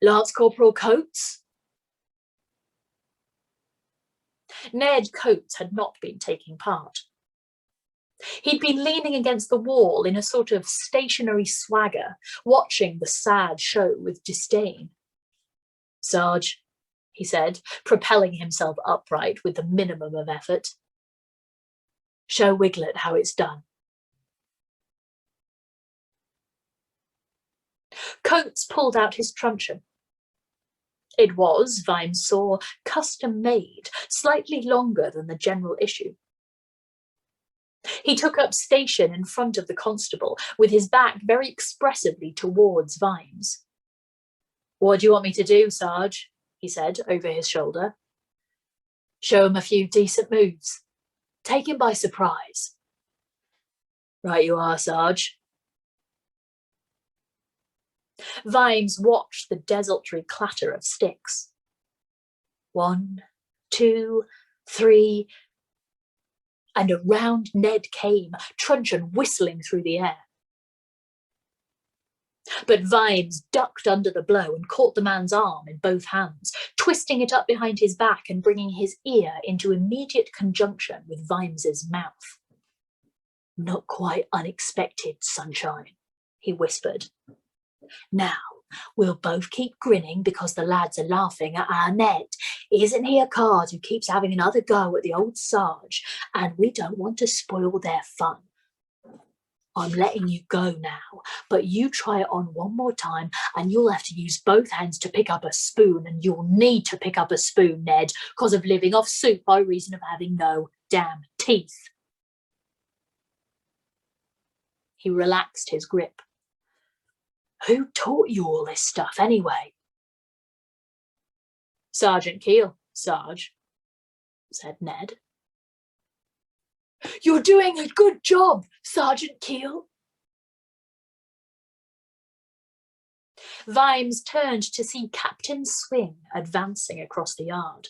Speaker 9: Lance Corporal Coates? Ned Coates had not been taking part. He'd been leaning against the wall in a sort of stationary swagger, watching the sad show with disdain. Sarge, he said, propelling himself upright with the minimum of effort. Show Wiglet how it's done. Coates pulled out his truncheon. It was, Vimes saw, custom-made, slightly longer than the general issue. He took up station in front of the constable, with his back very expressively towards Vimes. What do you want me to do, Sarge? He said over his shoulder. Show him a few decent moves. Take him by surprise. Right you are, Sarge. Vimes watched the desultory clatter of sticks. 1, 2, 3, and around Ned came, truncheon whistling through the air. But Vimes ducked under the blow and caught the man's arm in both hands, twisting it up behind his back and bringing his ear into immediate conjunction with Vimes's mouth. Not quite unexpected, sunshine, he whispered. Now, we'll both keep grinning because the lads are laughing at our Ned. Isn't he a card who keeps having another go at the old Sarge, and we don't want to spoil their fun. I'm letting you go now, but you try it on one more time and you'll have to use both hands to pick up a spoon, and you'll need to pick up a spoon, Ned, because of living off soup by reason of having no damn teeth. He relaxed his grip. Who taught you all this stuff, anyway? Sergeant Keel, Sarge, said Ned. You're doing a good job, Sergeant Keel. Vimes turned to see Captain Swing advancing across the yard.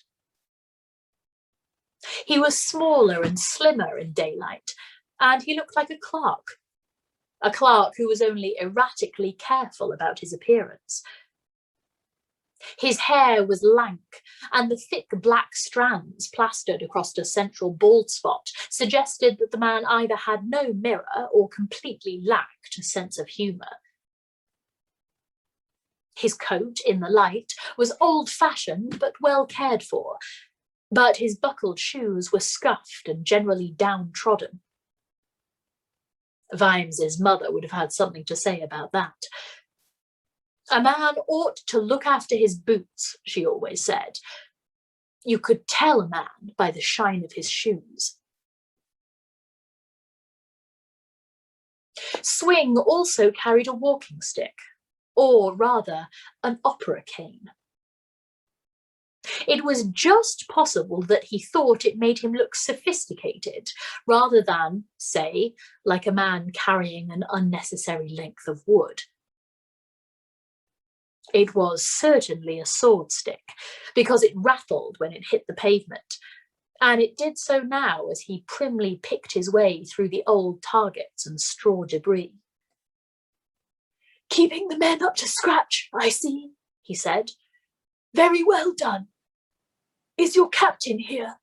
Speaker 9: He was smaller and slimmer in daylight, and he looked like a clerk who was only erratically careful about his appearance. His hair was lank, and the thick black strands plastered across a central bald spot suggested that the man either had no mirror or completely lacked a sense of humour. His coat, in the light, was old-fashioned but well cared for, but his buckled shoes were scuffed and generally downtrodden. Vimes's mother would have had something to say about that. A man ought to look after his boots, she always said. You could tell a man by the shine of his shoes. Swing also carried a walking stick, or rather, an opera cane. It was just possible that he thought it made him look sophisticated, rather than, say, like a man carrying an unnecessary length of wood. It was certainly a sword stick, because it rattled when it hit the pavement, and it did so now as he primly picked his way through the old targets and straw debris. "Keeping the men up to scratch, I see," he said. "Very well done. Is your captain here?"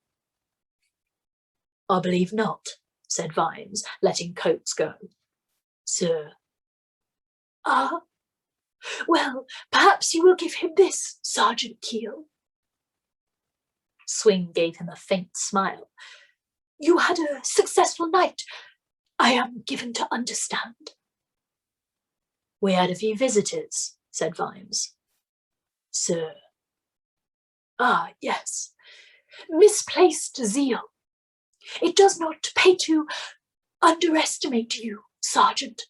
Speaker 9: "I believe not," said Vimes, letting Coates go. "Sir." "Ah, well, perhaps you will give him this, Sergeant Keel." Swing gave him a faint smile. "You had a successful night, I am given to understand." "We had a few visitors," said Vimes. "Sir." "Ah, yes. Misplaced zeal. It does not pay to underestimate you, Sergeant.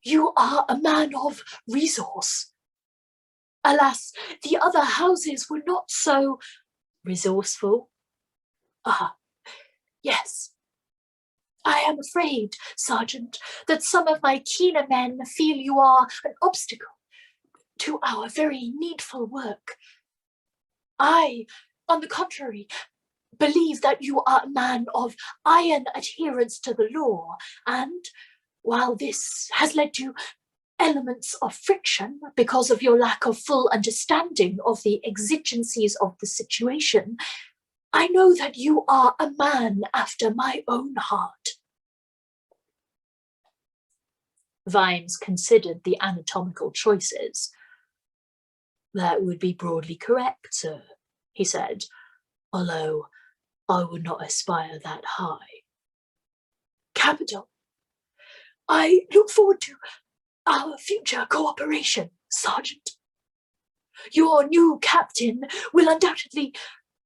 Speaker 9: You are a man of resource. Alas, the other houses were not so resourceful." "Ah, yes. I am afraid, Sergeant, that some of my keener men feel you are an obstacle to our very needful work. I, on the contrary, believe that you are a man of iron adherence to the law, and while this has led to elements of friction because of your lack of full understanding of the exigencies of the situation, I know that you are a man after my own heart." Vimes considered the anatomical choices. "That would be broadly correct, sir," he said, "although I would not aspire that high." "Capital. I look forward to our future cooperation, Sergeant. Your new captain will undoubtedly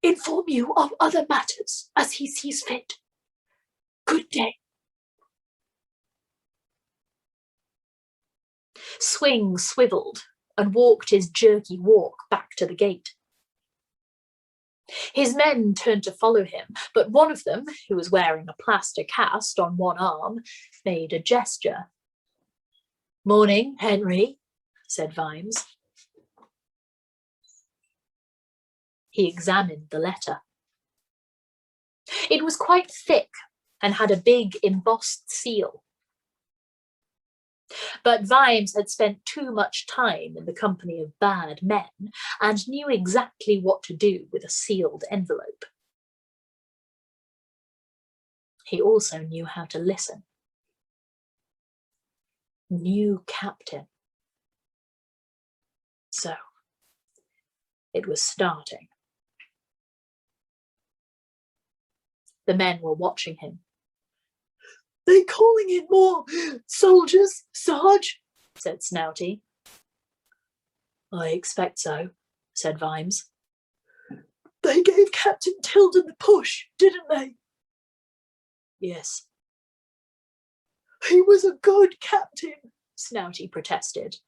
Speaker 9: inform you of other matters as he sees fit. Good day." Swing swiveled and walked his jerky walk back to the gate. His men turned to follow him, but one of them, who was wearing a plaster cast on one arm, made a gesture. "Morning, Henry," said Vimes. He examined the letter. It was quite thick and had a big embossed seal. But Vimes had spent too much time in the company of bad men and knew exactly what to do with a sealed envelope. He also knew how to listen. New captain. So, it was starting. The men were watching him. "They calling in more soldiers, Sarge?" said Snouty. "I expect so," said Vimes. "They gave Captain Tilden the push, didn't they?" "Yes." "He was a good captain," Snouty protested.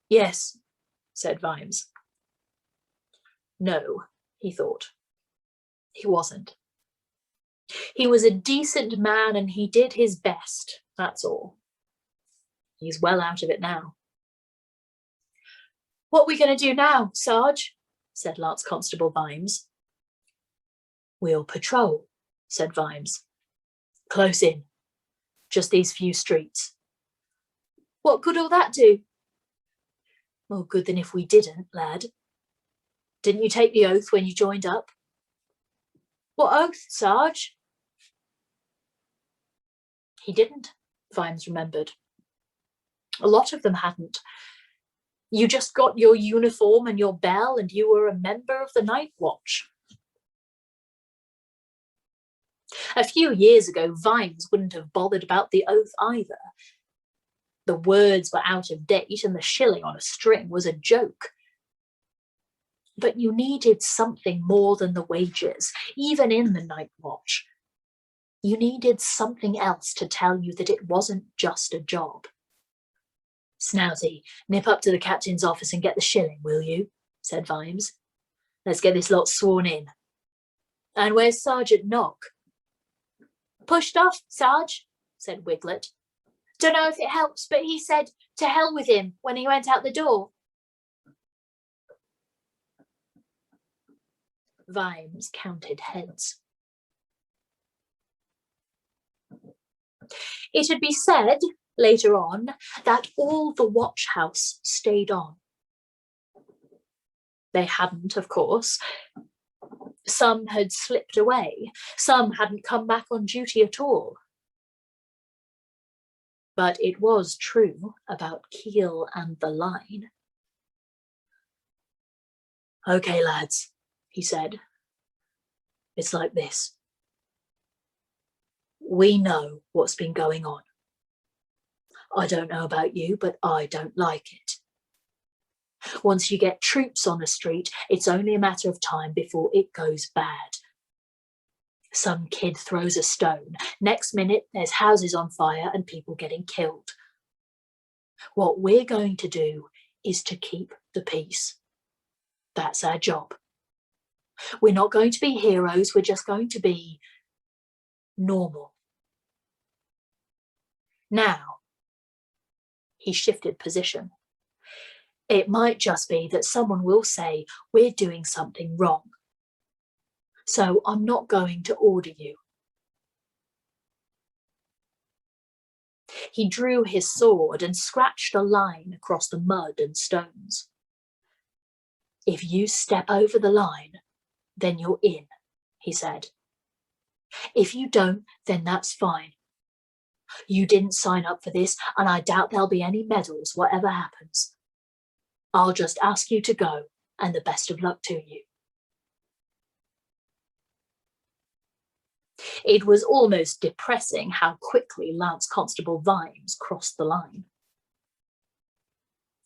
Speaker 9: "Yes," said Vimes. No, he thought. He wasn't. He was a decent man and he did his best, that's all. He's well out of it now. "What are we going to do now, Sarge?" said Lance Constable Vimes. "We'll patrol," said Vimes. "Close in. Just these few streets." "What good'll that do?" "More good than if we didn't, lad. Didn't you take the oath when you joined up?" "What oath, Sarge?" He didn't, Vimes remembered. A lot of them hadn't. You just got your uniform and your bell and you were a member of the night watch. A few years ago, Vimes wouldn't have bothered about the oath either. The words were out of date and the shilling on a string was a joke. But you needed something more than the wages, even in the night watch. You needed something else to tell you that it wasn't just a job. Snouty, nip up to the captain's office and get the shilling, will you? Said Vimes. Let's get this lot sworn in. And where's Sergeant Knock? Pushed off, Sarge, said Wiglet. Don't know if it helps, but he said to hell with him when he went out the door. Vimes counted heads. It had been said later on that all the watch house stayed on. They hadn't, of course. Some had slipped away. Some hadn't come back on duty at all. But it was true about Keel and the line. Okay, lads, he said. It's like this. We know what's been going on. I don't know about you, but I don't like it. Once you get troops on the street, it's only a matter of time before it goes bad. Some kid throws a stone. Next minute, there's houses on fire and people getting killed. What we're going to do is to keep the peace. That's our job. We're not going to be heroes, we're just going to be normal. Now, he shifted position. It might just be that someone will say, we're doing something wrong. So I'm not going to order you. He drew his sword and scratched a line across the mud and stones. If you step over the line, then you're in, he said. If you don't, then that's fine. You didn't sign up for this, and I doubt there'll be any medals, whatever happens. I'll just ask you to go, and the best of luck to you. It was almost depressing how quickly Lance Constable Vimes crossed the line.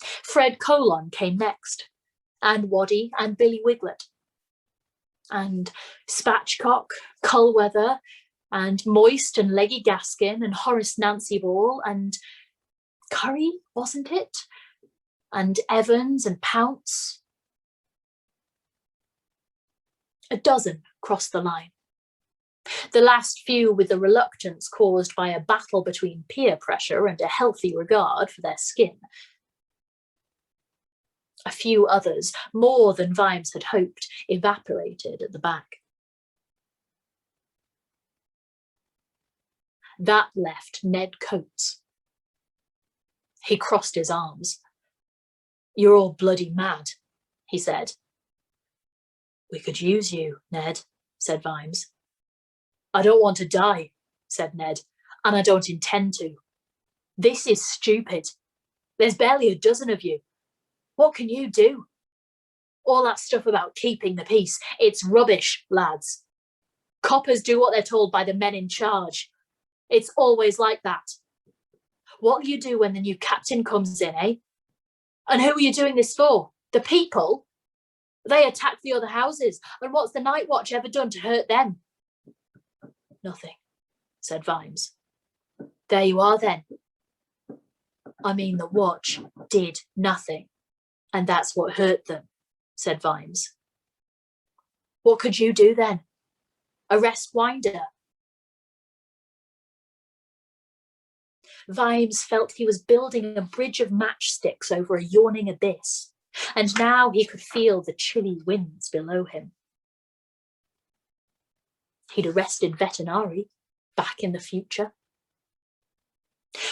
Speaker 9: Fred Colon came next, and Waddy and Billy Wiglet, and Spatchcock, Cullweather, and Moist and Leggy Gaskin, and Horace Nancy Ball, and Curry, wasn't it? And Evans and Pounce. A dozen crossed the line. The last few with the reluctance caused by a battle between peer pressure and a healthy regard for their skin. A few others, more than Vimes had hoped, evaporated at the back. That left Ned Coates. He crossed his arms. You're all bloody mad, he said. We could use you, Ned, said Vimes. I don't want to die, said Ned, and I don't intend to. This is stupid. There's barely a dozen of you. What can you do? All that stuff about keeping the peace, it's rubbish, lads. Coppers do what they're told by the men in charge. It's always like that. What'll you do when the new captain comes in, eh? And who are you doing this for? The people? They attacked the other houses, and what's the night watch ever done to hurt them? Nothing, said Vimes. There you are then. I mean, the watch did nothing, and that's what hurt them, said Vimes. What could you do then? Arrest Winder? Vimes felt he was building a bridge of matchsticks over a yawning abyss, and now he could feel the chilly winds below him. He'd arrested Vetinari, back in the future.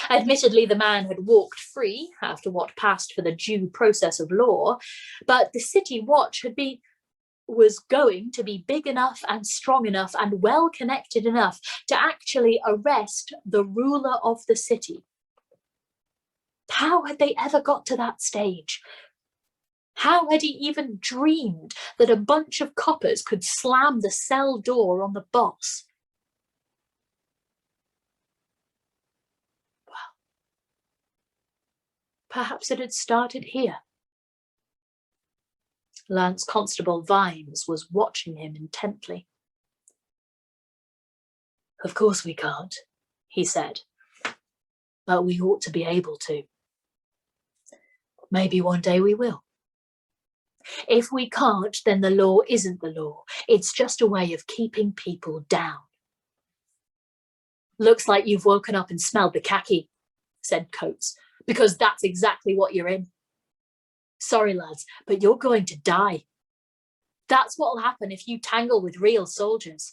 Speaker 9: Admittedly, the man had walked free after what passed for the due process of law, but the city watch was going to be big enough and strong enough and well connected enough to actually arrest the ruler of the city. How had they ever got to that stage? How had he even dreamed that a bunch of coppers could slam the cell door on the boss? Well, perhaps it had started here. Lance Constable Vimes was watching him intently. Of course we can't, he said, but we ought to be able to. Maybe one day we will. If we can't, then the law isn't the law. It's just a way of keeping people down. Looks like you've woken up and smelled the khaki, said Coates, because that's exactly what you're in. Sorry, lads, but you're going to die. That's what'll happen if you tangle with real soldiers.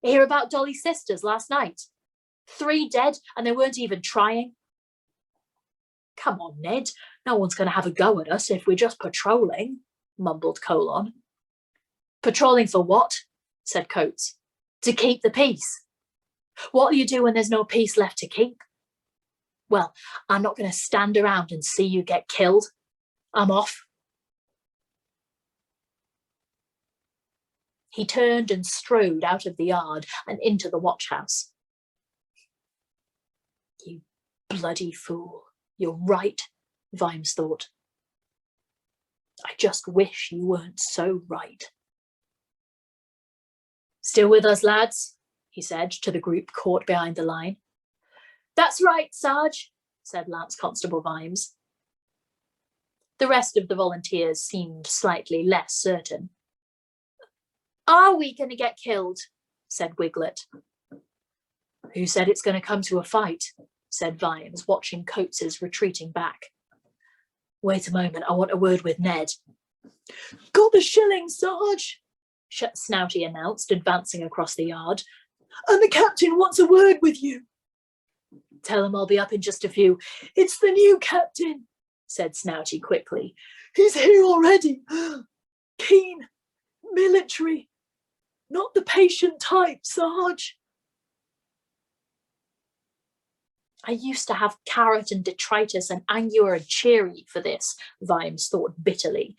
Speaker 9: Hear about Dolly's sisters last night? 3 dead and they weren't even trying. Come on, Ned. No one's going to have a go at us if we're just patrolling, mumbled Colon. Patrolling for what? Said Coates. To keep the peace. What do you do when there's no peace left to keep? Well, I'm not going to stand around and see you get killed. I'm off. He turned and strode out of the yard and into the watch house. You bloody fool. You're right, Vimes thought. I just wish you weren't so right. Still with us, lads? He said to the group caught behind the line. That's right, Sarge, said Lance Constable Vimes. The rest of the volunteers seemed slightly less certain. Are we going to get killed? Said Wiglet. Who said it's going to come to a fight? Said Vimes, watching Coates's retreating back. Wait a moment, I want a word with Ned. Got the shilling, Sarge, Snouty announced, advancing across the yard. And the captain wants a word with you. Tell him I'll be up in just a few. It's the new captain, said Snouty quickly. He's here already. Keen, military, not the patient type, Sarge. I used to have carrot and detritus and angua and cheery for this, Vimes thought bitterly.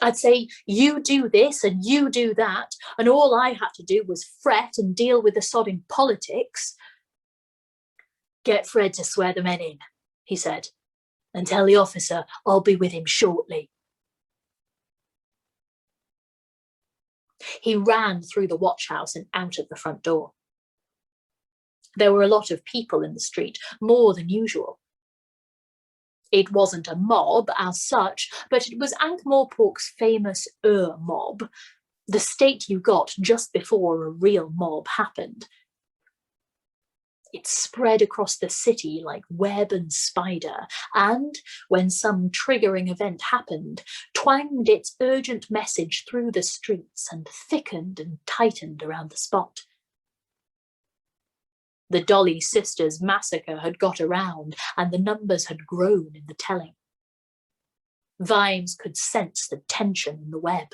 Speaker 9: I'd say, you do this and you do that, and all I had to do was fret and deal with the sodding politics. Get Fred to swear the men in, he said, and tell the officer I'll be with him shortly. He ran through the watch house and out of the front door. There were a lot of people in the street, more than usual. It wasn't a mob as such, but it was Ankh-Morpork's famous mob, the state you got just before a real mob happened. It spread across the city like web and spider, and, when some triggering event happened, twanged its urgent message through the streets and thickened and tightened around the spot. The Dolly sisters' massacre had got around, and the numbers had grown in the telling. Vimes could sense the tension in the web.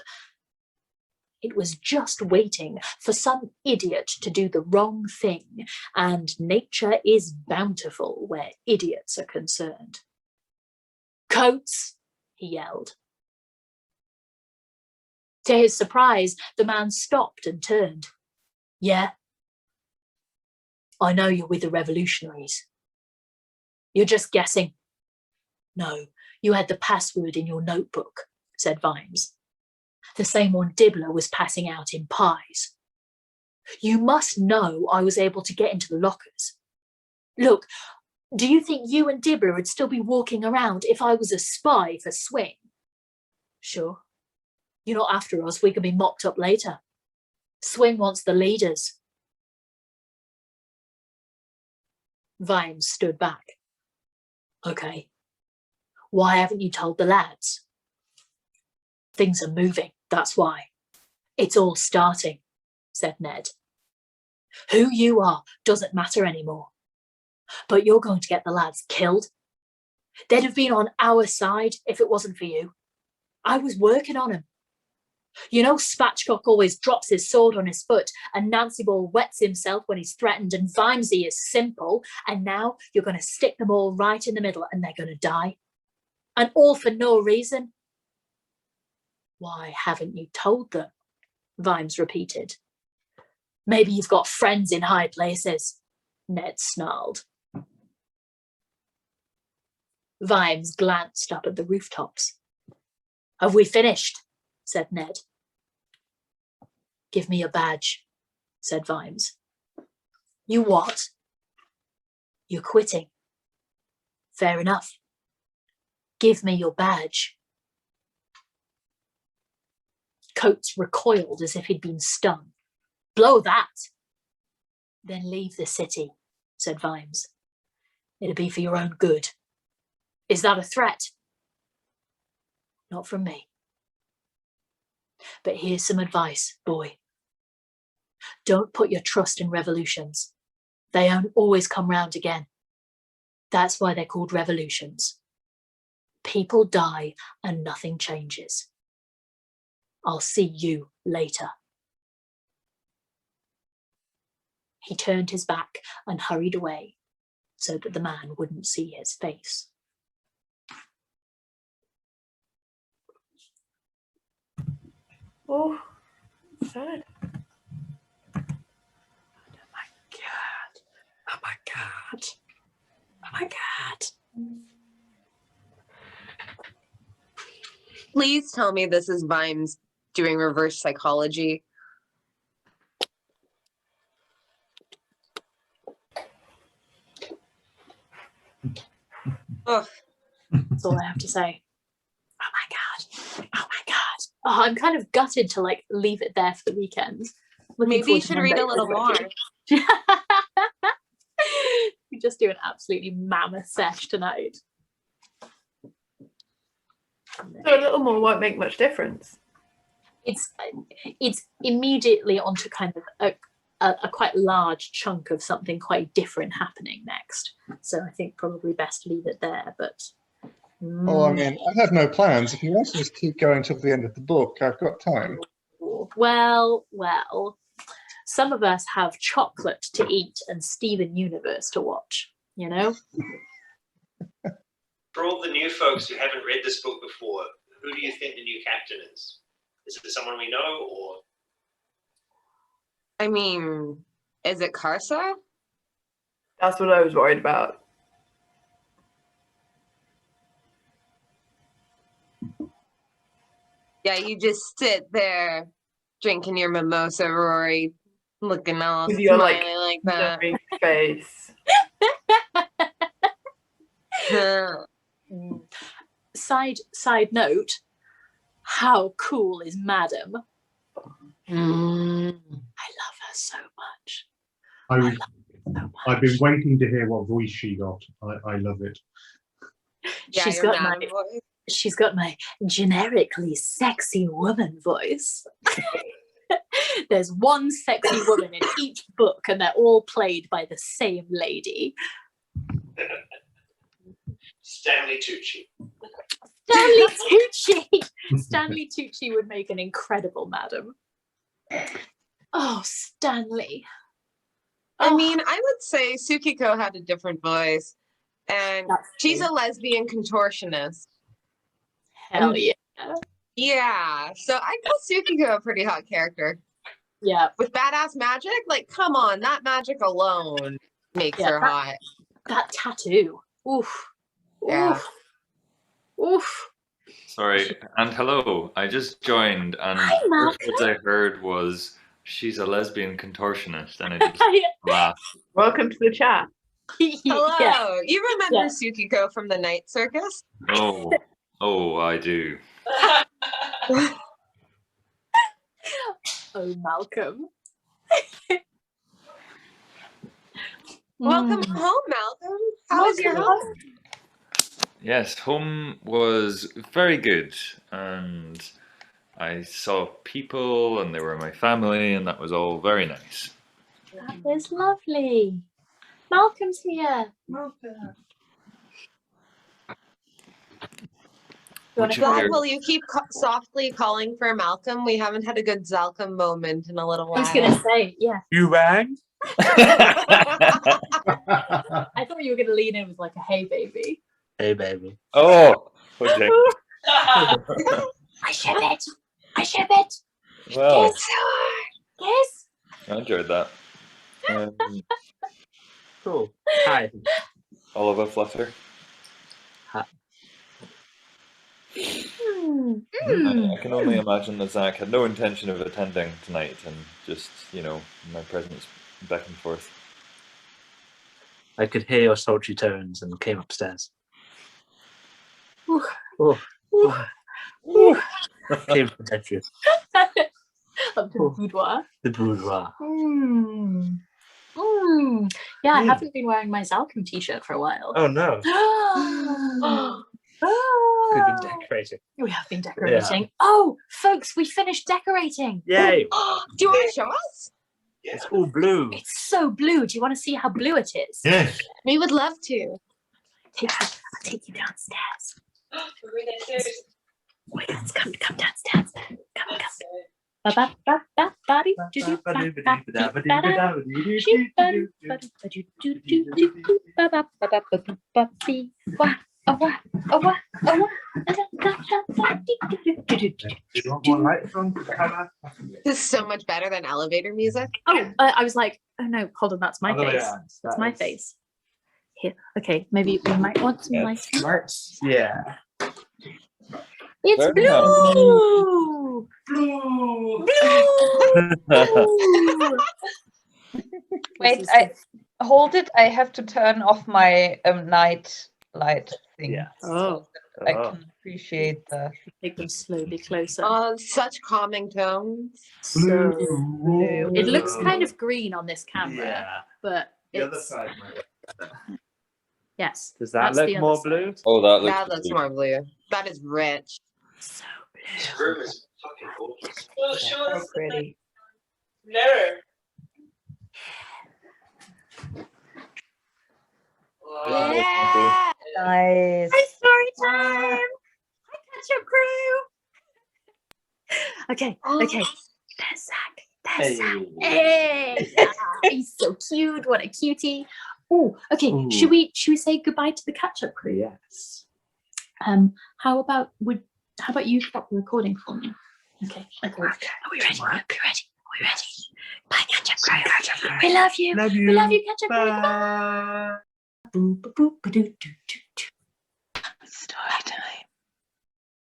Speaker 9: It was just waiting for some idiot to do the wrong thing, and nature is bountiful where idiots are concerned. Coates, he yelled. To his surprise, the man stopped and turned. Yeah? I know you're with the revolutionaries. You're just guessing. No, you had the password in your notebook, said Vimes. The same one Dibbler was passing out in pies. You must know I was able to get into the lockers. Look, do you think you and Dibbler would still be walking around if I was a spy for Swing? Sure. You're not after us, we can be mopped up later. Swing wants the leaders. Vimes stood back. Okay. Why haven't you told the lads? Things are moving, that's why. It's all starting, said Ned. Who you are doesn't matter anymore. But you're going to get the lads killed. They'd have been on our side if it wasn't for you. I was working on them. You know Spatchcock always drops his sword on his foot, and Nancy Ball wets himself when he's threatened, and Vimesy is simple, and now you're going to stick them all right in the middle and they're going to die. And all for no reason. Why haven't you told them? Vimes repeated. Maybe you've got friends in high places, Ned snarled. Vimes glanced up at the rooftops. Have we finished? Said Ned. Give me your badge, said Vimes. You what? You're quitting. Fair enough. Give me your badge. Coates recoiled as if he'd been stung. Blow that. Then leave the city, said Vimes. It'll be for your own good. Is that a threat? Not from me. But here's some advice, boy. Don't put your trust in revolutions. They don't always come round again. That's why they're called revolutions. People die and nothing changes. I'll see you later. He turned his back and hurried away so that the man wouldn't see his face.
Speaker 13: Oh, sad.
Speaker 5: Oh my god. Oh my god. Oh my god.
Speaker 8: Please tell me this is Vimes doing reverse psychology. Ugh.
Speaker 9: That's all I have to say. Oh my god. Oh my god. Oh, I'm kind of gutted to like leave it there for the weekend.
Speaker 8: Maybe you should read a little more.
Speaker 9: We just do an absolutely mammoth sesh tonight.
Speaker 13: So a little more won't make much difference.
Speaker 9: It's immediately onto kind of a quite large chunk of something quite different happening next. So I think probably best to leave it there. But
Speaker 14: Oh, I mean, I have no plans. If you want to just keep going till the end of the book, I've got time.
Speaker 9: Well, some of us have chocolate to eat and Steven Universe to watch, you know?
Speaker 3: For all the new folks who haven't read this book before, who do you think the new captain is? Is it someone we know, or?
Speaker 8: I mean, is it Karsa?
Speaker 13: That's what I was worried about.
Speaker 8: Yeah, you just sit there drinking your mimosa, Rory, looking all
Speaker 13: With your
Speaker 8: smiley like that.
Speaker 13: Face.
Speaker 9: Side note, how cool is Madam? I love her so much.
Speaker 2: I've been waiting to hear what voice she got. I love it.
Speaker 8: Yeah,
Speaker 9: she's got my generically sexy woman voice. There's one sexy woman in each book and they're all played by the same lady.
Speaker 3: Stanley Tucci.
Speaker 9: Stanley Tucci would make an incredible Madam. Oh, Stanley.
Speaker 8: I mean, I would say Tsukiko had a different voice, and she's a lesbian contortionist.
Speaker 9: Hell yeah.
Speaker 8: Yeah, so I call Tsukiko a pretty hot character.
Speaker 9: Yeah.
Speaker 8: With badass magic, like, come on, that magic alone makes her hot.
Speaker 9: That tattoo. Oof.
Speaker 8: Yeah.
Speaker 9: Oof.
Speaker 15: Sorry, and hello. I just joined, and the first words I heard was, "She's a lesbian contortionist," and I just laughed.
Speaker 13: Welcome to the chat.
Speaker 8: Hello.
Speaker 9: Yeah.
Speaker 8: You remember Tsukiko from the Night Circus?
Speaker 15: Oh, I do.
Speaker 9: Oh, Malcolm.
Speaker 8: Welcome home, Malcolm. How was your home?
Speaker 15: Yes, home was very good, and I saw people, and they were my family, and that was all very nice.
Speaker 9: That was lovely. Malcolm's here. Malcolm.
Speaker 8: Will you keep softly calling for Malcolm? We haven't had a good Zalcom moment in a little while.
Speaker 9: I was going to say, yeah.
Speaker 15: You rang?
Speaker 9: I thought you were going to lean in with like a hey baby.
Speaker 10: Hey, baby.
Speaker 15: Oh, okay.
Speaker 9: I ship it. I ship it.
Speaker 15: Well,
Speaker 9: Yes.
Speaker 15: I enjoyed that.
Speaker 10: Cool. Hi.
Speaker 15: Oliver Flutter. I can only imagine that Zach had no intention of attending tonight and just, my presence back and forth.
Speaker 10: I could hear your sultry tones and came upstairs.
Speaker 9: Ooh.
Speaker 10: Oh.
Speaker 9: Ooh.
Speaker 10: Came from the bedroom.
Speaker 9: Up to the boudoir.
Speaker 10: The boudoir.
Speaker 9: Yeah, I haven't been wearing my Zalcom t-shirt for a while.
Speaker 10: Oh no. We've been decorating.
Speaker 9: We have been decorating. Yeah. Oh, folks, we finished decorating.
Speaker 10: Yay.
Speaker 8: Do you want to show us?
Speaker 10: It's all blue.
Speaker 9: It's so blue. Do you want to see how blue it is?
Speaker 2: Yes.
Speaker 8: We would love to.
Speaker 9: I'll take you downstairs.
Speaker 11: We're going downstairs.
Speaker 9: Oh, yes, come downstairs. Come.
Speaker 8: This is so much better than elevator music.
Speaker 9: Oh, I was like, oh no, hold on, that's my face. That's my face. Here, okay, maybe we might want some lights.
Speaker 10: Yeah.
Speaker 9: It's
Speaker 15: Very
Speaker 9: blue! Blue!
Speaker 5: Wait, hold it. I have to turn off my night light thing.
Speaker 10: Yeah.
Speaker 9: Oh.
Speaker 5: I can appreciate the.
Speaker 9: Take them slowly closer.
Speaker 8: Oh, such calming tones.
Speaker 9: So blue. It looks kind of green on this camera, but
Speaker 10: The other
Speaker 9: it's...
Speaker 10: side might look better.
Speaker 9: Yes.
Speaker 10: Does that look more blue?
Speaker 15: Oh, that
Speaker 8: looks more blue. That is rich.
Speaker 9: So
Speaker 3: This room is fucking gorgeous.
Speaker 11: Well, show us
Speaker 13: So pretty.
Speaker 11: the mirror. Wow.
Speaker 8: Yeah.
Speaker 5: Nice.
Speaker 9: Hi, story time! Hi, ketchup crew! Okay. There's Zach. Hey! He's so cute. What a cutie. Oh, okay.
Speaker 10: Ooh.
Speaker 9: Should we say goodbye to the catch-up crew?
Speaker 10: Yes.
Speaker 9: How about you stop the recording for me? Okay. Are we ready? Bye, catch-up crew. We love you.
Speaker 10: Love you.
Speaker 9: We love you, catch-up crew.
Speaker 10: Bye.
Speaker 9: Bye. Story time.